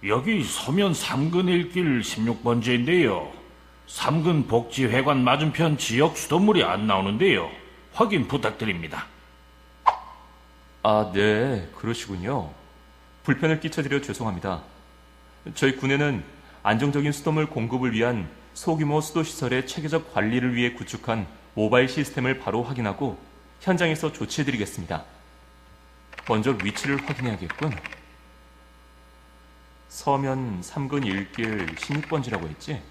여기 서면 3근 1길 16번지인데요. 3근 복지회관 맞은편 지역 수돗물이 안 나오는데요. 확인 부탁드립니다. 아, 네, 그러시군요. 불편을 끼쳐드려 죄송합니다. 저희 군에는 안정적인 수돗물 공급을 위한 소규모 수도시설의 체계적 관리를 위해 구축한 모바일 시스템을 바로 확인하고 현장에서 조치해드리겠습니다. 먼저 위치를 확인해야겠군. 서면 3근 1길 16번지라고 했지?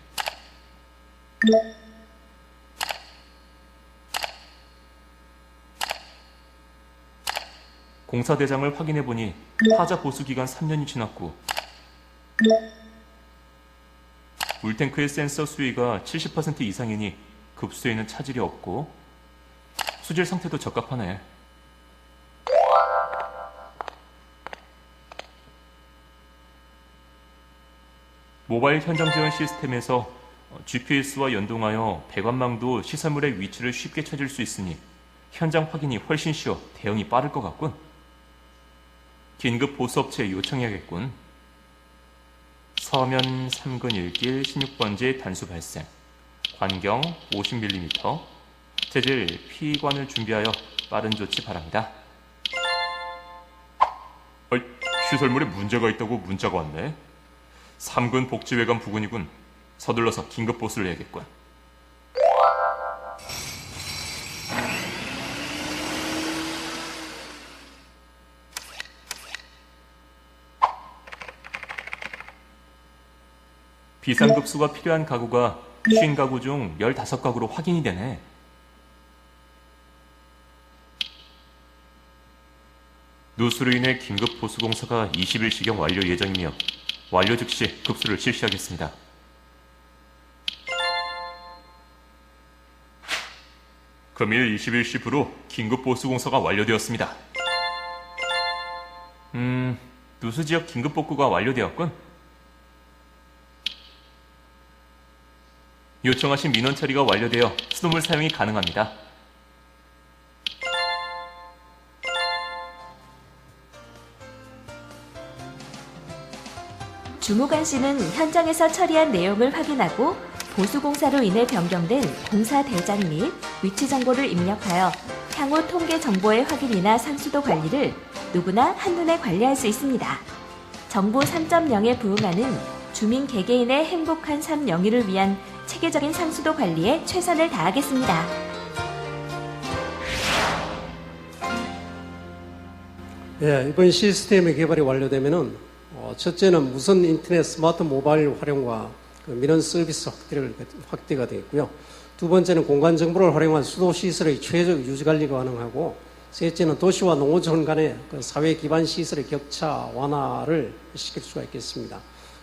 공사 대장을 확인해 보니 하자 보수 기간 3년이 지났고 물탱크의 센서 수위가 70% 이상이니 급수에는 차질이 없고 수질 상태도 적합하네. 모바일 현장 지원 시스템에서 GPS와 연동하여 배관망도 시설물의 위치를 쉽게 찾을 수 있으니 현장 확인이 훨씬 쉬워 대응이 빠를 것 같군. 긴급 보수업체에 요청해야겠군. 서면 3근 1길 16번지 단수 발생, 관경 50mm, 재질 피관을 준비하여 빠른 조치 바랍니다. 시설물에 문제가 있다고 문자가 왔네. 3근 복지회관 부근이군. 서둘러서 긴급 보수를 해야겠군. 비상급수가 필요한 가구가 50가구 중 15가구로 확인이 되네. 누수로 인해 긴급 보수 공사가 20일시경 완료 예정이며 완료 즉시 급수를 실시하겠습니다. 금일 20일 시부로 긴급 보수 공사가 완료되었습니다. 누수 지역 긴급 복구가 완료되었군. 요청하신 민원 처리가 완료되어 수돗물 사용이 가능합니다. 주무관 씨는 현장에서 처리한 내용을 확인하고 보수공사로 인해 변경된 공사 대장 및 위치 정보를 입력하여 향후 통계 정보의 확인이나 상수도 관리를 누구나 한눈에 관리할 수 있습니다. 정부 3.0에 부응하는 주민 개개인의 행복한 삶 영위를 위한 체계적인 상수도 관리에 최선을 다하겠습니다. 예, 이번 시스템의 개발이 완료되면은 첫째는 무선 인터넷 스마트 모바일 활용과 민원 서비스 확대가 되겠고요. 두 번째는 공간 정보를 활용한 수도 시설의 최적 유지 관리가 가능하고, 셋째는 도시와 농어촌 간의 사회 기반 시설의 격차 완화를 시킬 수가 있겠습니다.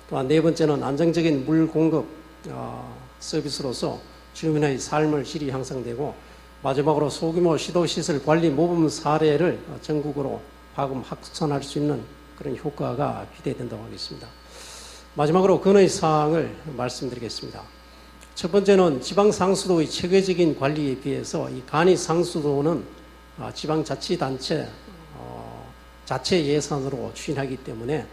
또한 네 번째는 안정적인 물 공급 서비스로서 주민의 삶을 질이 향상되고, 마지막으로 소규모 시도시설 관리 모범 사례를 전국으로 파급 확산할 수 있는 그런 효과가 기대된다고 하겠습니다. 마지막으로 근의 사항을 말씀드리겠습니다. 첫 번째는 지방상수도의 체계적인 관리에 비해서 이 간이상수도는 지방자치단체 자체 예산으로 추진하기 때문에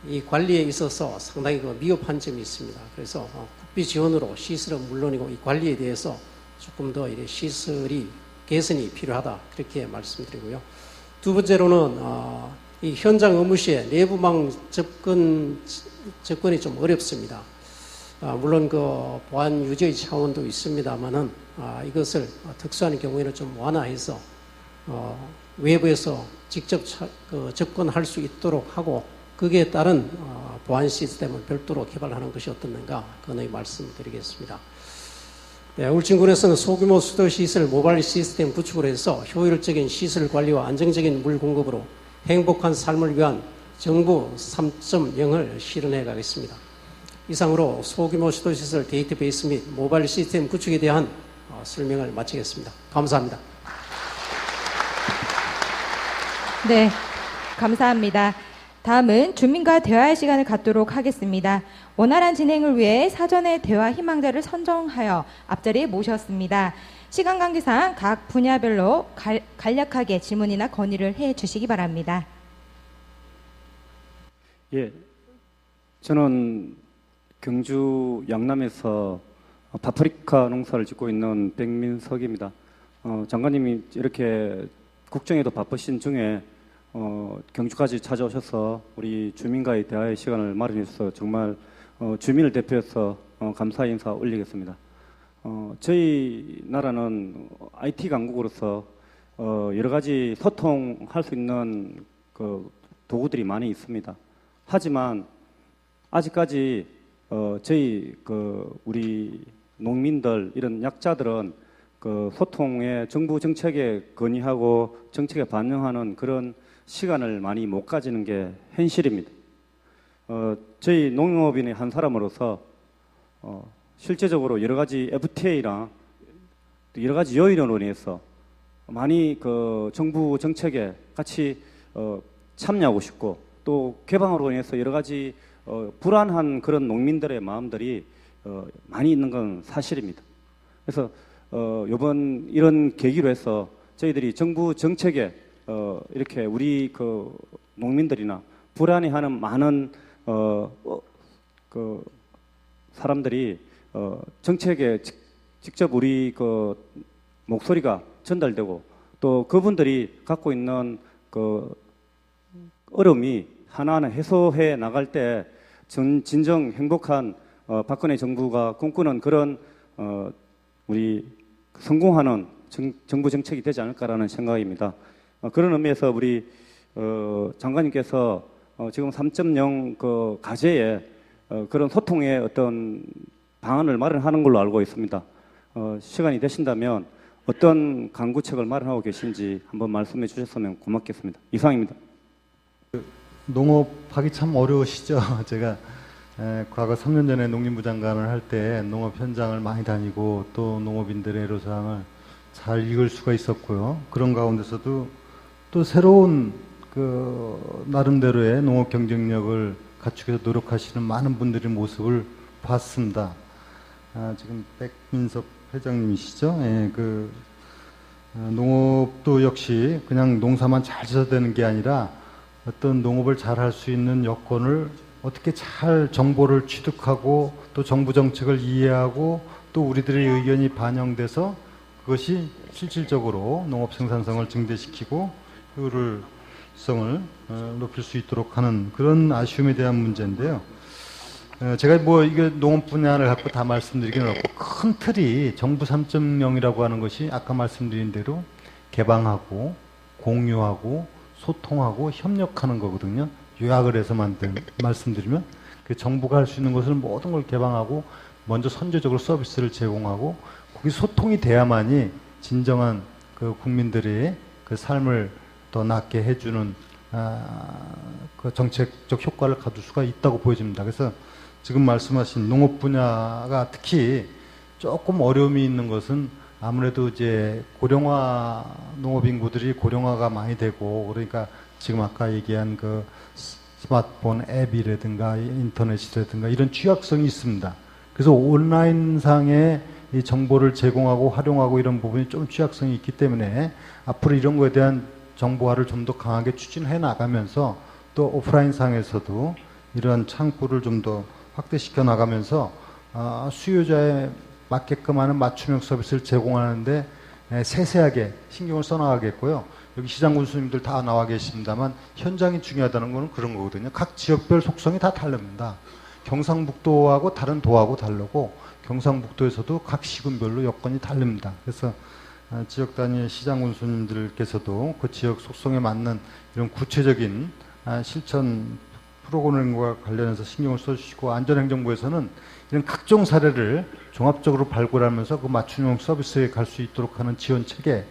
이 관리에 있어서 상당히 미흡한 점이 있습니다. 그래서 국비 지원으로 시설은 물론이고 이 관리에 대해서 조금 더 시설이 개선이 필요하다, 그렇게 말씀드리고요. 두 번째로는 이 현장 업무 시에 내부망 접근이 좀 어렵습니다. 물론 보안 유지의 차원도 있습니다만은 이것을 특수한 경우에는 좀 완화해서 외부에서 직접 접근할 수 있도록 하고, 거기에 따른 보안 시스템을 별도로 개발하는 것이 어떻는가, 그의 말씀드리겠습니다. 네, 울진군에서는 소규모 수도시설 모바일 시스템 구축을 해서 효율적인 시설 관리와 안정적인 물 공급으로 행복한 삶을 위한 정부 3.0을 실현해 가겠습니다. 이상으로 소규모 수도시설 데이터베이스 및 모바일 시스템 구축에 대한 설명을 마치겠습니다. 감사합니다. 네, 감사합니다. 다음은 주민과 대화의 시간을 갖도록 하겠습니다. 원활한 진행을 위해 사전에 대화 희망자를 선정하여 앞자리에 모셨습니다. 시간 관계상 각 분야별로 간략하게 질문이나 건의를 해 주시기 바랍니다. 예, 저는 경주 양남에서 파프리카 농사를 짓고 있는 백민석입니다. 장관님이 이렇게 국정에도 바쁘신 중에 경주까지 찾아오셔서 우리 주민과의 대화의 시간을 마련해 주셔서 정말 주민을 대표해서 감사 인사 올리겠습니다. 저희 나라는 IT 강국으로서 여러 가지 소통할 수 있는 도구들이 많이 있습니다. 하지만 아직까지 저희 우리 농민들 이런 약자들은 소통에 정부 정책에 건의하고 정책에 반영하는 그런 시간을 많이 못 가지는 게 현실입니다. 저희 농업인의 한 사람으로서 실제적으로 여러 가지 FTA랑 여러 가지 요인으로 인해서 많이 정부 정책에 같이 참여하고 싶고 또 개방으로 인해서 여러 가지 불안한 그런 농민들의 마음들이 많이 있는 건 사실입니다. 그래서 이번 이런 계기로 해서 저희들이 정부 정책에 이렇게 우리 농민들이나 불안해하는 많은 사람들이 정책에 직접 우리 목소리가 전달되고 또 그분들이 갖고 있는 어려움이 하나하나 해소해 나갈 때 진정 행복한 박근혜 정부가 꿈꾸는 그런 우리 성공하는 정부 정책이 되지 않을까라는 생각입니다. 그런 의미에서 우리 장관님께서 지금 3.0 과제에 그런 소통의 어떤 방안을 마련하는 걸로 알고 있습니다. 시간이 되신다면 어떤 강구책을 마련하고 계신지 한번 말씀해 주셨으면 고맙겠습니다. 이상입니다. 농업하기 참 어려우시죠? 제가 과거 3년 전에 농림부 장관을 할 때 농업 현장을 많이 다니고 또 농업인들의 애로사항을 잘 읽을 수가 있었고요. 그런 가운데서도 또 새로운 나름대로의 농업 경쟁력을 갖추기 위해서 노력하시는 많은 분들의 모습을 봤습니다. 지금 백민석 회장님이시죠? 예, 농업도 역시 그냥 농사만 잘 지어야 되는 게 아니라 어떤 농업을 잘 할 수 있는 여건을 어떻게 잘 정보를 취득하고 또 정부 정책을 이해하고 또 우리들의 의견이 반영돼서 그것이 실질적으로 농업 생산성을 증대시키고 효율성을 높일 수 있도록 하는 그런 아쉬움에 대한 문제인데요. 제가 이게 농업 분야를 갖고 다 말씀드리기는 어렵고 큰 틀이 정부 3.0이라고 하는 것이 아까 말씀드린 대로 개방하고 공유하고 소통하고 협력하는 거거든요. 요약을 해서 말씀드리면 정부가 할 수 있는 것을 모든 걸 개방하고 먼저 선제적으로 서비스를 제공하고 거기 소통이 돼야만이 진정한 국민들의 삶을 더 낫게 해주는 정책적 효과를 가질 수가 있다고 보여집니다. 그래서 지금 말씀하신 농업 분야가 특히 조금 어려움이 있는 것은 아무래도 이제 고령화 농업 인구들이 고령화가 많이 되고 그러니까 지금 아까 얘기한 스마트폰 앱이라든가 인터넷이라든가 이런 취약성이 있습니다. 그래서 온라인상의 이 정보를 제공하고 활용하고 이런 부분이 좀 취약성이 있기 때문에 앞으로 이런 거에 대한 정보화를 좀 더 강하게 추진해 나가면서 또 오프라인상에서도 이러한 창구를 좀 더 확대시켜 나가면서 수요자에 맞게끔 하는 맞춤형 서비스를 제공하는데 세세하게 신경을 써나가겠고요. 여기 시장 군수님들 다 나와 계십니다만 현장이 중요하다는 것은 그런 거거든요. 각 지역별 속성이 다 다릅니다. 경상북도하고 다른 도하고 다르고 경상북도에서도 각 시군별로 여건이 다릅니다. 그래서 지역 단위 시장 군수님들께서도 그 지역 속성에 맞는 이런 구체적인 실천 프로그램과 관련해서 신경을 써주시고 안전행정부에서는 이런 각종 사례를 종합적으로 발굴하면서 그 맞춤형 서비스에 갈 수 있도록 하는 지원 체계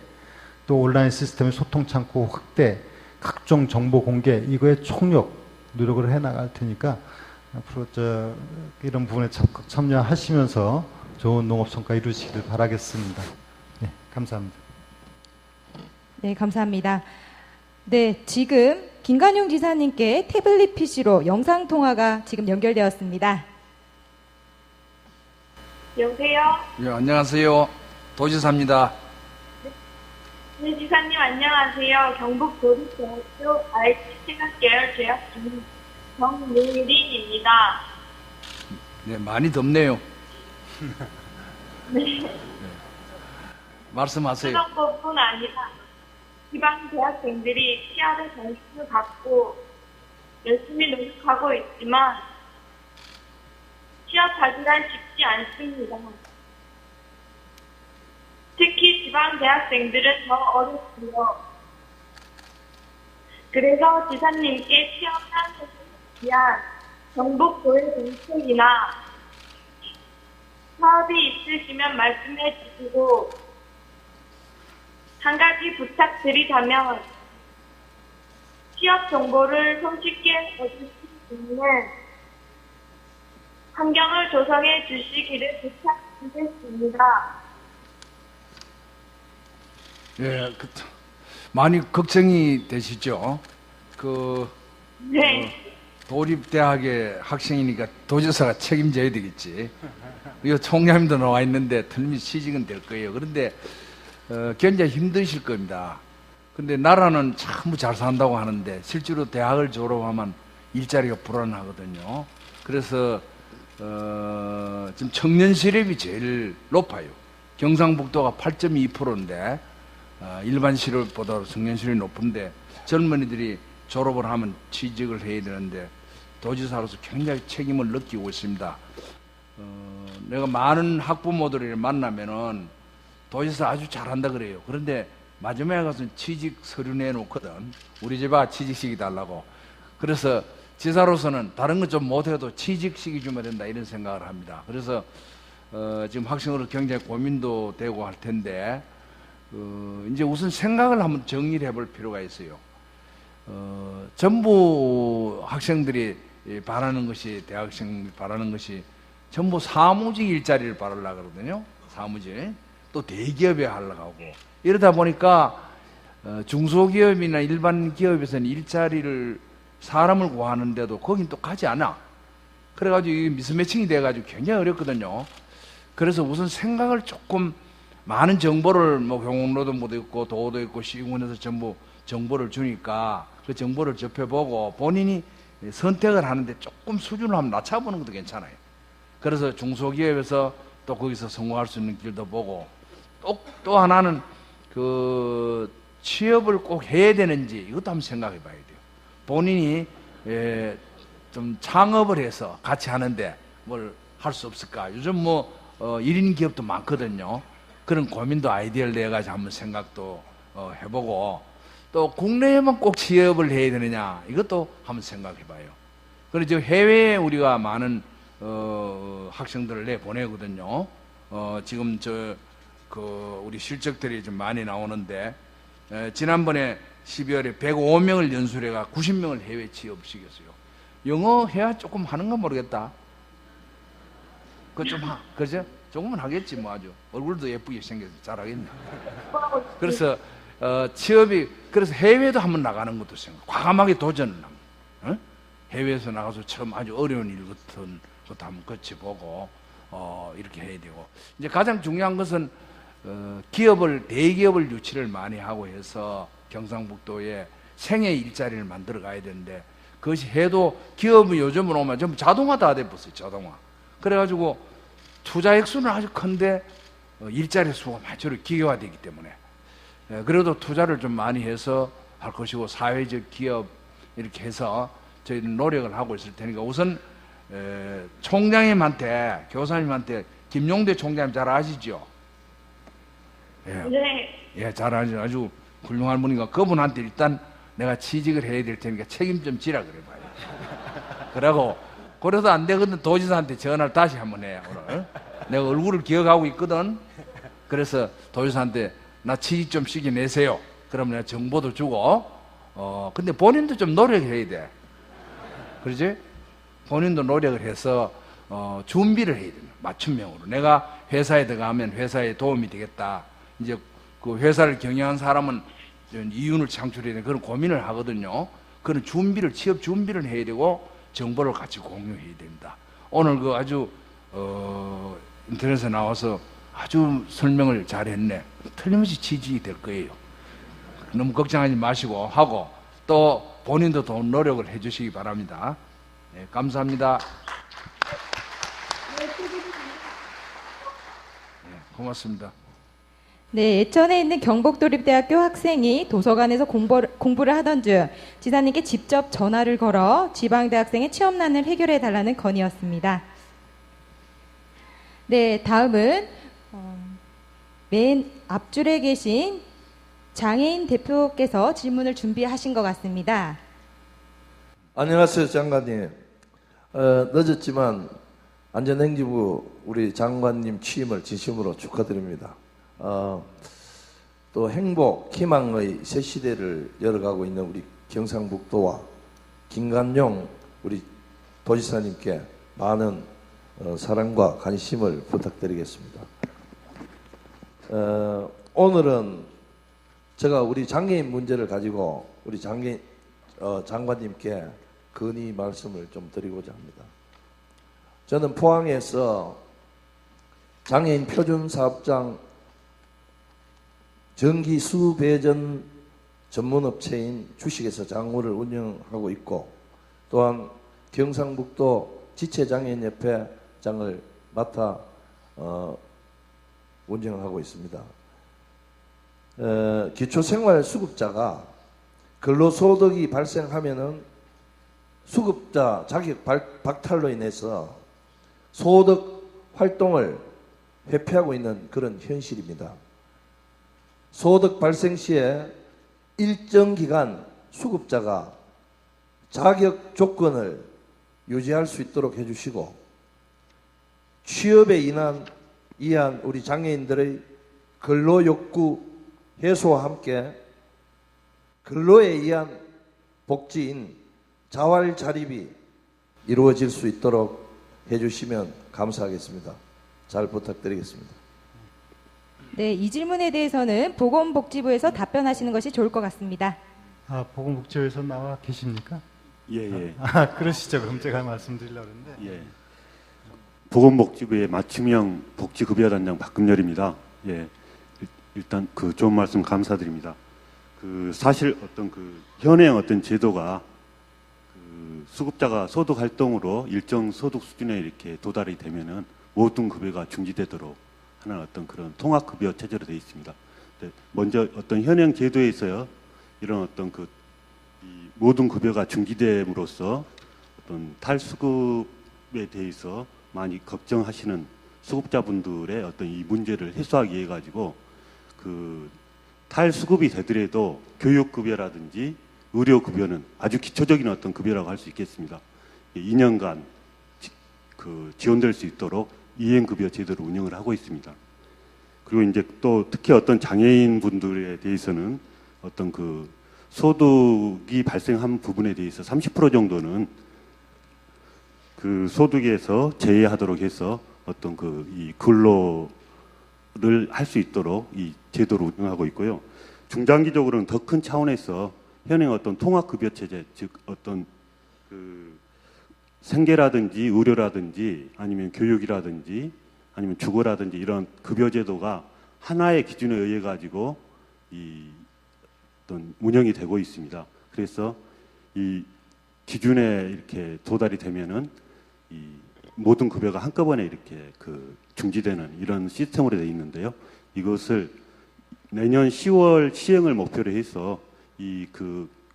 또 온라인 시스템의 소통 창구 확대 각종 정보 공개 이거에 총력 노력을 해 나갈 테니까 앞으로 이런 부분에 적극 참여하시면서 좋은 농업 성과 이루시길 바라겠습니다. 네, 감사합니다. 네, 감사합니다. 네, 지금 김관용 지사님께 태블릿 PC로 영상 통화가 지금 연결되었습니다. 여보세요? 예, 안녕하세요. 도지사입니다. 네, 지사님 안녕하세요. 경북 도립대학교 IT 생각계열 재학 중인 정유린입니다. 네, 많이 덥네요. 네. 말씀하세요. 수능뿐 아니라 지방 대학생들이 시야를 관심을 갖고 열심히 노력하고 있지만 취업 자질은 쉽지 않습니다. 특히 지방 대학생들은 더 어렵고요. 그래서 지사님께 취업 찬스를 위한 경북도의 정책이나 사업이 있으시면 말씀해 주시고, 한 가지 부탁드리자면 취업 정보를 손쉽게 얻을 수 있는 환경을 조성해 주시기를 부탁드리겠습니다. 예, 많이 걱정이 되시죠? 네. 도립대학의 학생이니까 도지사가 책임져야 되겠지. 이 총장님도 나와 있는데 틀림없이 취직은 될 거예요. 그런데 굉장히 힘드실 겁니다. 근데 나라는 참 잘 산다고 하는데 실제로 대학을 졸업하면 일자리가 불안하거든요. 그래서 지금 청년 실업이 제일 높아요. 경상북도가 8.2%인데 일반 실업보다 청년 실업이 높은데 젊은이들이 졸업을 하면 취직을 해야 되는데 도지사로서 굉장히 책임을 느끼고 있습니다. 내가 많은 학부모들을 만나면은 도지사 아주 잘한다 그래요. 그런데 마지막에 가서 취직 서류 내놓거든. 우리 집아 취직시키 달라고. 그래서 지사로서는 다른 건 좀 못해도 취직시키 주면 된다 이런 생각을 합니다. 그래서 지금 학생으로 굉장히 고민도 되고 할 텐데 이제 우선 생각을 한번 정리를 해볼 필요가 있어요. 전부 학생들이 바라는 것이, 대학생들이 바라는 것이 전부 사무직 일자리를 바라려고 그러거든요. 사무직. 또 대기업에 하려고 하고. 이러다 보니까 중소기업이나 일반 기업에서는 일자리를 사람을 구하는데도 거긴 또 가지 않아. 그래가지고 이게 미스매칭이 돼가지고 굉장히 어렵거든요. 그래서 우선 생각을 조금 많은 정보를 뭐 경원로도 있고 도도 있고 시군에서 전부 정보를 주니까 그 정보를 접해보고 본인이 선택을 하는데 조금 수준을 한번 낮춰보는 것도 괜찮아요. 그래서 중소기업에서 또 거기서 성공할 수 있는 길도 보고 또 하나는 그 취업을 꼭 해야 되는지 이것도 한번 생각해 봐야 돼요. 본인이 좀 창업을 해서 같이 하는데 뭘 할 수 없을까? 요즘 뭐 1인 기업도 많거든요. 그런 고민도 아이디어를 내가지고 한번 생각도 해보고 또 국내에만 꼭 취업을 해야 되느냐 이것도 한번 생각해 봐요. 그리고 해외에 우리가 많은 학생들을 내보내거든요. 지금 우리 실적들이 좀 많이 나오는데 지난번에 12월에 105명을 연수해가 90명을 해외 취업시켰어요. 영어 해야 조금 하는가 모르겠다. 그죠? 조금은 하겠지 뭐 아주 얼굴도 예쁘게 생겨서 잘하겠네. 그래서 취업이 그래서 해외도 한번 나가는 것도 생각. 과감하게 도전을 하면 해외에서 나가서 처음 아주 어려운 일 같은 것도 한번 거쳐보고 이렇게 해야 되고 이제 가장 중요한 것은 대기업을 유치를 많이 하고 해서 경상북도에 생애 일자리를 만들어 가야 되는데 그것이 해도 기업은 요즘은 오면 전부 자동화 다 돼버렸어요. 자동화. 그래가지고 투자 액수는 아주 큰데 일자리 수가 많이 기계화되기 때문에 그래도 투자를 좀 많이 해서 할 것이고 사회적 기업 이렇게 해서 저희는 노력을 하고 있을 테니까 우선 총장님한테 교사님한테 김용대 총장님 잘 아시죠? 예, 잘 아시죠. 아주 훌륭한 분이니까 그분한테 일단 내가 취직을 해야 될 테니까 책임 좀 지라 그래 봐요. 그러고 그래도 안 되거든 도지사한테 전화를 다시 한번 해 오늘. 내가 얼굴을 기억하고 있거든. 그래서 도지사한테 나 취직 좀 시켜내세요. 그러면 내가 정보도 주고 근데 본인도 좀 노력해야 돼. 그러지? 본인도 노력을 해서 준비를 해야 돼. 맞춤형으로. 내가 회사에 들어가면 회사에 도움이 되겠다. 이제 그 회사를 경영한 사람은 이윤을 창출해야 되는 그런 고민을 하거든요. 그런 준비를, 취업 준비를 해야 되고 정보를 같이 공유해야 됩니다. 오늘 그 아주 인터넷에 나와서 아주 설명을 잘했네. 틀림없이 취직이 될 거예요. 너무 걱정하지 마시고 하고 또 본인도 더 노력을 해주시기 바랍니다. 네, 감사합니다. 네, 고맙습니다. 네, 예천에 있는 경북도립대학교 학생이 도서관에서 공부를 하던 중 지사님께 직접 전화를 걸어 지방대학생의 취업난을 해결해 달라는 건의였습니다. 네, 다음은 맨 앞줄에 계신 장애인 대표께서 질문을 준비하신 것 같습니다. 안녕하세요, 장관님. 늦었지만 안전행지부 우리 장관님 취임을 진심으로 축하드립니다. 또 행복, 희망의 새 시대를 열어가고 있는 우리 경상북도와 김관용 우리 도지사님께 많은 사랑과 관심을 부탁드리겠습니다. 오늘은 제가 우리 장애인 문제를 가지고 우리 장관님께 건의 말씀을 좀 드리고자 합니다. 저는 포항에서 장애인 표준사업장 전기 수배전 전문업체인 주식회사 장우를 운영하고 있고, 또한 경상북도 지체장애인협회 장을 맡아 운영하고 있습니다. 기초생활수급자가 근로소득이 발생하면은 수급자 자격 박탈로 인해서 소득 활동을 회피하고 있는 그런 현실입니다. 소득 발생 시에 일정 기간 수급자가 자격 조건을 유지할 수 있도록 해주시고, 취업에 이한 우리 장애인들의 근로 욕구 해소와 함께 근로에 의한 복지인 자활 자립이 이루어질 수 있도록 해주시면 감사하겠습니다. 잘 부탁드리겠습니다. 네, 이 질문에 대해서는 보건복지부에서 답변하시는 것이 좋을 것 같습니다. 보건복지부에서 나와 계십니까? 예. 그러시죠. 그럼 제가 말씀드리려고 했는데. 예. 보건복지부의 맞춤형 복지급여단장 박금열입니다. 예. 일단 그 좋은 말씀 감사드립니다. 사실 어떤 현행 어떤 제도가 수급자가 소득 활동으로 일정 소득 수준에 이렇게 도달이 되면은 모든 급여가 중지되도록 하는 어떤 그런 통합급여 체제로 되어 있습니다. 먼저 어떤 현행 제도에서요, 이런 어떤 이 모든 급여가 중지됨으로써 어떤 탈수급에 대해서 많이 걱정하시는 수급자분들의 어떤 이 문제를 해소하기 위해 가지고 탈수급이 되더라도 교육급여라든지 의료급여는 아주 기초적인 어떤 급여라고 할 수 있겠습니다. 2년간 지원될 수 있도록 이행급여 제도를 운영을 하고 있습니다. 그리고 이제 또 특히 어떤 장애인 분들에 대해서는 어떤 소득이 발생한 부분에 대해서 30% 정도는 소득에서 제외하도록 해서 어떤 이 근로를 할 수 있도록 이 제도를 운영하고 있고요. 중장기적으로는 더 큰 차원에서 현행 어떤 통합급여 체제, 즉 어떤 생계라든지 의료라든지 아니면 교육이라든지 아니면 주거라든지 이런 급여 제도가 하나의 기준에 의해 가지고 어떤 운영이 되고 있습니다. 그래서 이 기준에 이렇게 도달이 되면은 이 모든 급여가 한꺼번에 이렇게 중지되는 이런 시스템으로 되어 있는데요. 이것을 내년 10월 시행을 목표로 해서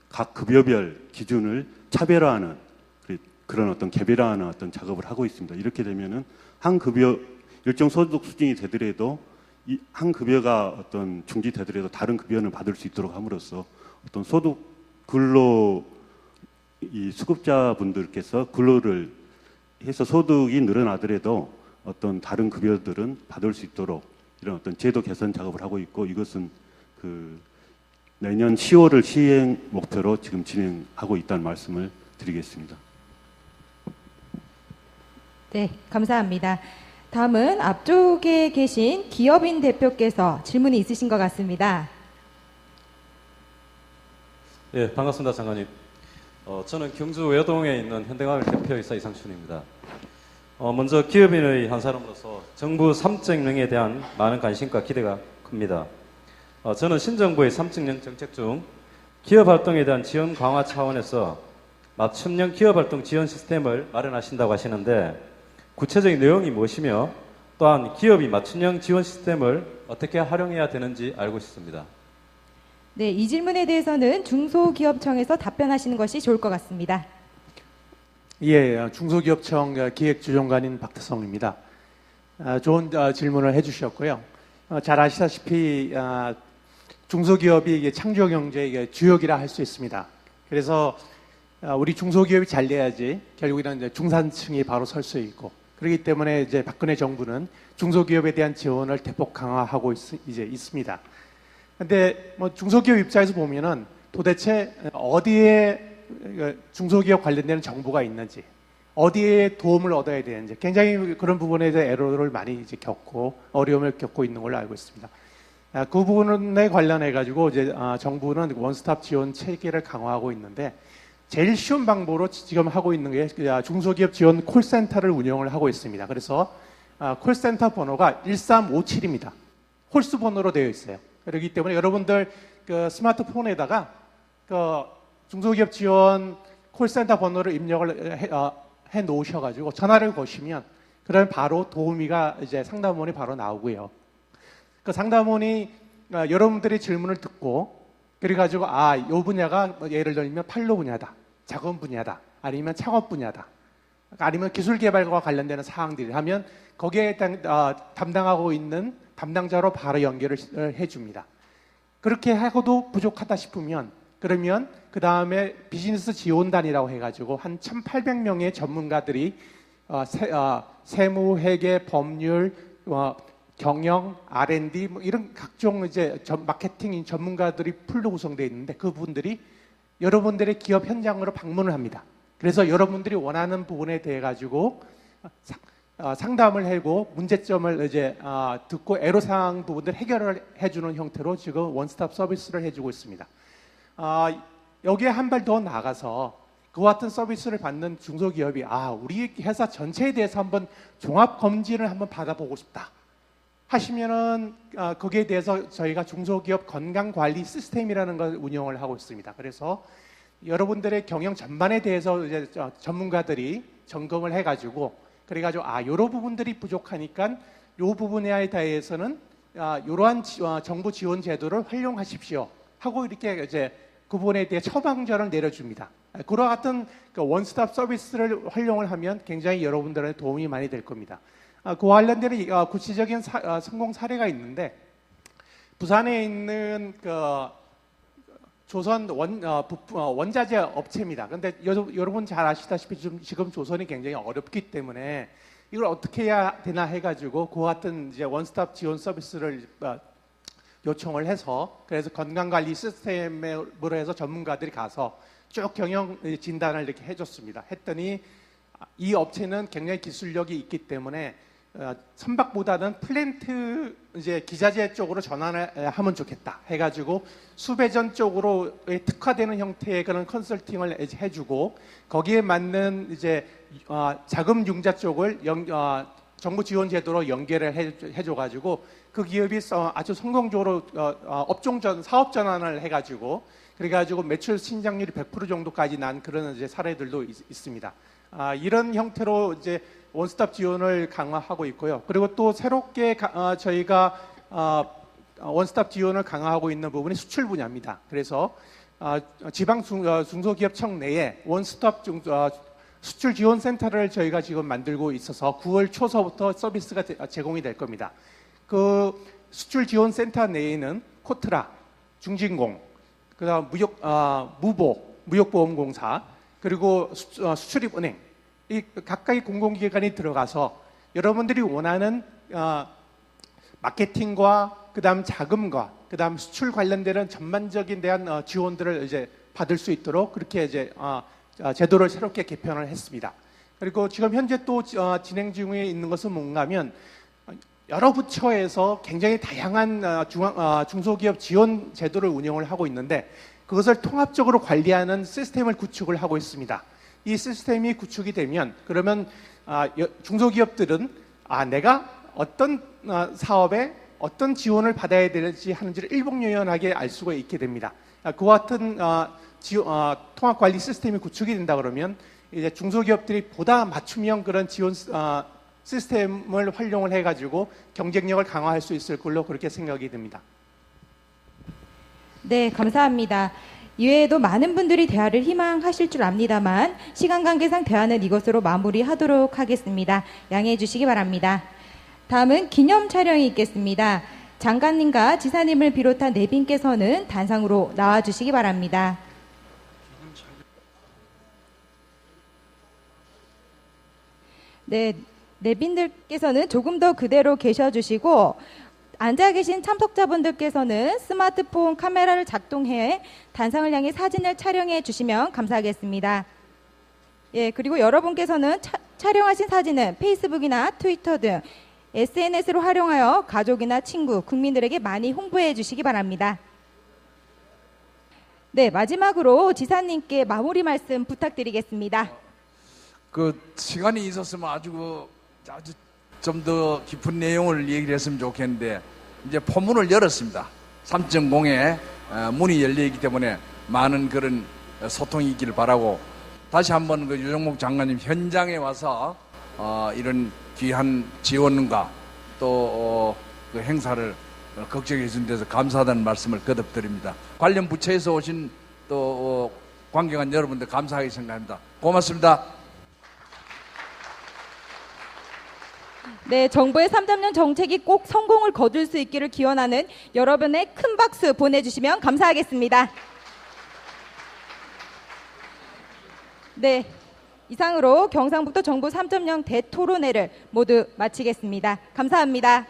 각 급여별 기준을 차별화하는 그런 어떤 개별화하는 어떤 작업을 하고 있습니다. 이렇게 되면은 한 급여 일정 소득 수준이 되더라도 이 한 급여가 어떤 중지되더라도 다른 급여는 받을 수 있도록 함으로써 어떤 소득 근로 이 수급자분들께서 근로를 해서 소득이 늘어나더라도 어떤 다른 급여들은 받을 수 있도록 이런 어떤 제도 개선 작업을 하고 있고, 이것은 내년 10월을 시행 목표로 지금 진행하고 있다는 말씀을 드리겠습니다. 네, 감사합니다. 다음은 앞쪽에 계신 기업인 대표께서 질문이 있으신 것 같습니다. 예, 반갑습니다, 장관님. 저는 경주 외동에 있는 현대광일 대표이사 이상춘입니다. 먼저 기업인의 한 사람으로서 정부 3.0에 대한 많은 관심과 기대가 큽니다. 저는 신정부의 3.0 정책 중 기업 활동에 대한 지원 강화 차원에서 맞춤형 기업 활동 지원 시스템을 마련하신다고 하시는데, 구체적인 내용이 무엇이며 또한 기업이 맞춤형 지원 시스템을 어떻게 활용해야 되는지 알고 싶습니다. 네, 이 질문에 대해서는 중소기업청에서 답변하시는 것이 좋을 것 같습니다. 예, 중소기업청 기획주정관인 박태성입니다. 좋은 질문을 해주셨고요. 잘 아시다시피 중소기업이 창조경제의 주역이라 할 수 있습니다. 그래서 우리 중소기업이 잘 돼야지 결국에는 이제 중산층이 바로 설 수 있고, 그렇기 때문에 이제 박근혜 정부는 중소기업에 대한 지원을 대폭 강화하고 있습니다. 근데 뭐 중소기업 입장에서 보면은 도대체 어디에 중소기업 관련되는 정보가 있는지, 어디에 도움을 얻어야 되는지 굉장히 그런 부분에 대해 에러를 많이 이제 겪고 어려움을 겪고 있는 걸로 알고 있습니다. 그 부분에 관련해 가지고 이제 정부는 원스톱 지원 체계를 강화하고 있는데, 제일 쉬운 방법으로 지금 하고 있는 게 중소기업 지원 콜센터를 운영을 하고 있습니다. 그래서 콜센터 번호가 1357입니다. 홀수 번호로 되어 있어요. 그렇기 때문에 여러분들 그 스마트폰에다가 그 중소기업 지원 콜센터 번호를 입력을 해 놓으셔가지고 전화를 거시면 그러면 바로 도우미가 이제 상담원이 바로 나오고요. 그 상담원이 여러분들의 질문을 듣고 그래가지고 요 분야가 예를 들면 판로 분야다, 작업 분야다, 아니면 창업 분야다, 아니면 기술 개발과 관련되는 사항들이 하면 거기에 담당하고 있는 담당자로 바로 연결을 해줍니다. 그렇게 하고도 부족하다 싶으면 그러면 그 다음에 비즈니스 지원단이라고 해가지고 한 1,800명의 전문가들이 세무, 회계, 법률, 경영, R&D 뭐 이런 각종 이제 마케팅 전문가들이 풀로 구성되어 있는데, 그분들이 여러분들의 기업 현장으로 방문을 합니다. 그래서 여러분들이 원하는 부분에 대해 가지고 상담을 하고 문제점을 이제 듣고 애로사항 부분들 해결을 해주는 형태로 지금 원스톱 서비스를 해주고 있습니다. 여기에 한 발 더 나가서 그와 같은 서비스를 받는 중소기업이 우리 회사 전체에 대해서 한번 종합 검진을 한번 받아보고 싶다 하시면은 거기에 대해서 저희가 중소기업 건강관리 시스템이라는 걸 운영을 하고 있습니다. 그래서 여러분들의 경영 전반에 대해서 이제 전문가들이 점검을 해가지고 그래가지고 이런 부분들이 부족하니까 요 부분에 대해서는 이러한 정부 지원 제도를 활용하십시오 하고 이렇게 이제 그 부분에 대해 처방전을 내려줍니다. 그와 같은 원스톱 서비스를 활용을 하면 굉장히 여러분들한테 도움이 많이 될 겁니다. 그 관련된 구체적인 성공 사례가 있는데, 부산에 있는 조선 원자재 업체입니다. 그런데 여러분 잘 아시다시피 지금 조선이 굉장히 어렵기 때문에 이걸 어떻게 해야 되나 해가지고 그와 같은 이제 원스톱 지원 서비스를 요청을 해서, 그래서 건강관리 시스템으로 해서 전문가들이 가서 쭉 경영 진단을 이렇게 해줬습니다. 했더니 이 업체는 굉장히 기술력이 있기 때문에 선박보다는 플랜트 이제 기자재 쪽으로 전환을 하면 좋겠다 해가지고 수배전 쪽으로 특화되는 형태의 그런 컨설팅을 해주고, 거기에 맞는 이제 자금 융자 쪽을 정부 지원 제도로 연결을 해줘가지고 그 기업이 아주 성공적으로 업종 사업 전환을 해가지고 그래가지고 매출 신장률이 100% 정도까지 난 그런 이제 사례들도 있습니다. 이런 형태로 이제 원스톱 지원을 강화하고 있고요. 그리고 또 새롭게 저희가 원스톱 지원을 강화하고 있는 부분이 수출 분야입니다. 그래서 지방 중소기업청 내에 원스톱 수출 지원 센터를 저희가 지금 만들고 있어서 9월 초서부터 서비스가 제공이 될 겁니다. 그 수출 지원 센터 내에는 코트라, 중진공, 그다음 무역보험공사, 그리고 수출입은행, 이 각각의 공공기관이 들어가서 여러분들이 원하는 마케팅과 그다음 자금과 그다음 수출 관련되는 전반적인 대한 지원들을 이제 받을 수 있도록 그렇게 이제 제도를 새롭게 개편을 했습니다. 그리고 지금 현재 또 진행 중에 있는 것은 뭔가하면 여러 부처에서 굉장히 다양한 중소기업 지원 제도를 운영을 하고 있는데, 그것을 통합적으로 관리하는 시스템을 구축을 하고 있습니다. 이 시스템이 구축이 되면 그러면 중소기업들은 내가 어떤 사업에 어떤 지원을 받아야 되는지 하는지를 일목요연하게 알 수가 있게 됩니다. 그와 같은 통합관리 시스템이 구축이 된다 그러면 이제 중소기업들이 보다 맞춤형 그런 지원 시스템을 활용을 해가지고 경쟁력을 강화할 수 있을 걸로 그렇게 생각이 듭니다. 네, 감사합니다. 이외에도 많은 분들이 대화를 희망하실 줄 압니다만 시간 관계상 대화는 이것으로 마무리하도록 하겠습니다. 양해해 주시기 바랍니다. 다음은 기념 촬영이 있겠습니다. 장관님과 지사님을 비롯한 네 분께서는 단상으로 나와주시기 바랍니다. 네, 내빈들께서는 조금 더 그대로 계셔주시고 앉아 계신 참석자분들께서는 스마트폰 카메라를 작동해 단상을 향해 사진을 촬영해 주시면 감사하겠습니다. 예, 그리고 여러분께서는 촬영하신 사진은 페이스북이나 트위터 등 SNS로 활용하여 가족이나 친구, 국민들에게 많이 홍보해 주시기 바랍니다. 네, 마지막으로 지사님께 마무리 말씀 부탁드리겠습니다. 그 시간이 있었으면 아주 좀 더 깊은 내용을 얘기를 했으면 좋겠는데 이제 포문을 열었습니다. 3.0에 문이 열려있기 때문에 많은 그런 소통이 있기를 바라고 다시 한번 그 유정목 장관님 현장에 와서 이런 귀한 지원과 또 그 행사를 걱정해 준 데서 감사하다는 말씀을 거듭드립니다. 관련 부처에서 오신 또 관계관 여러분들 감사하게 생각합니다. 고맙습니다. 네, 정부의 3.0 정책이 꼭 성공을 거둘 수 있기를 기원하는 여러분의 큰 박수 보내주시면 감사하겠습니다. 네, 이상으로 경상북도 정부 3.0 대토론회를 모두 마치겠습니다. 감사합니다.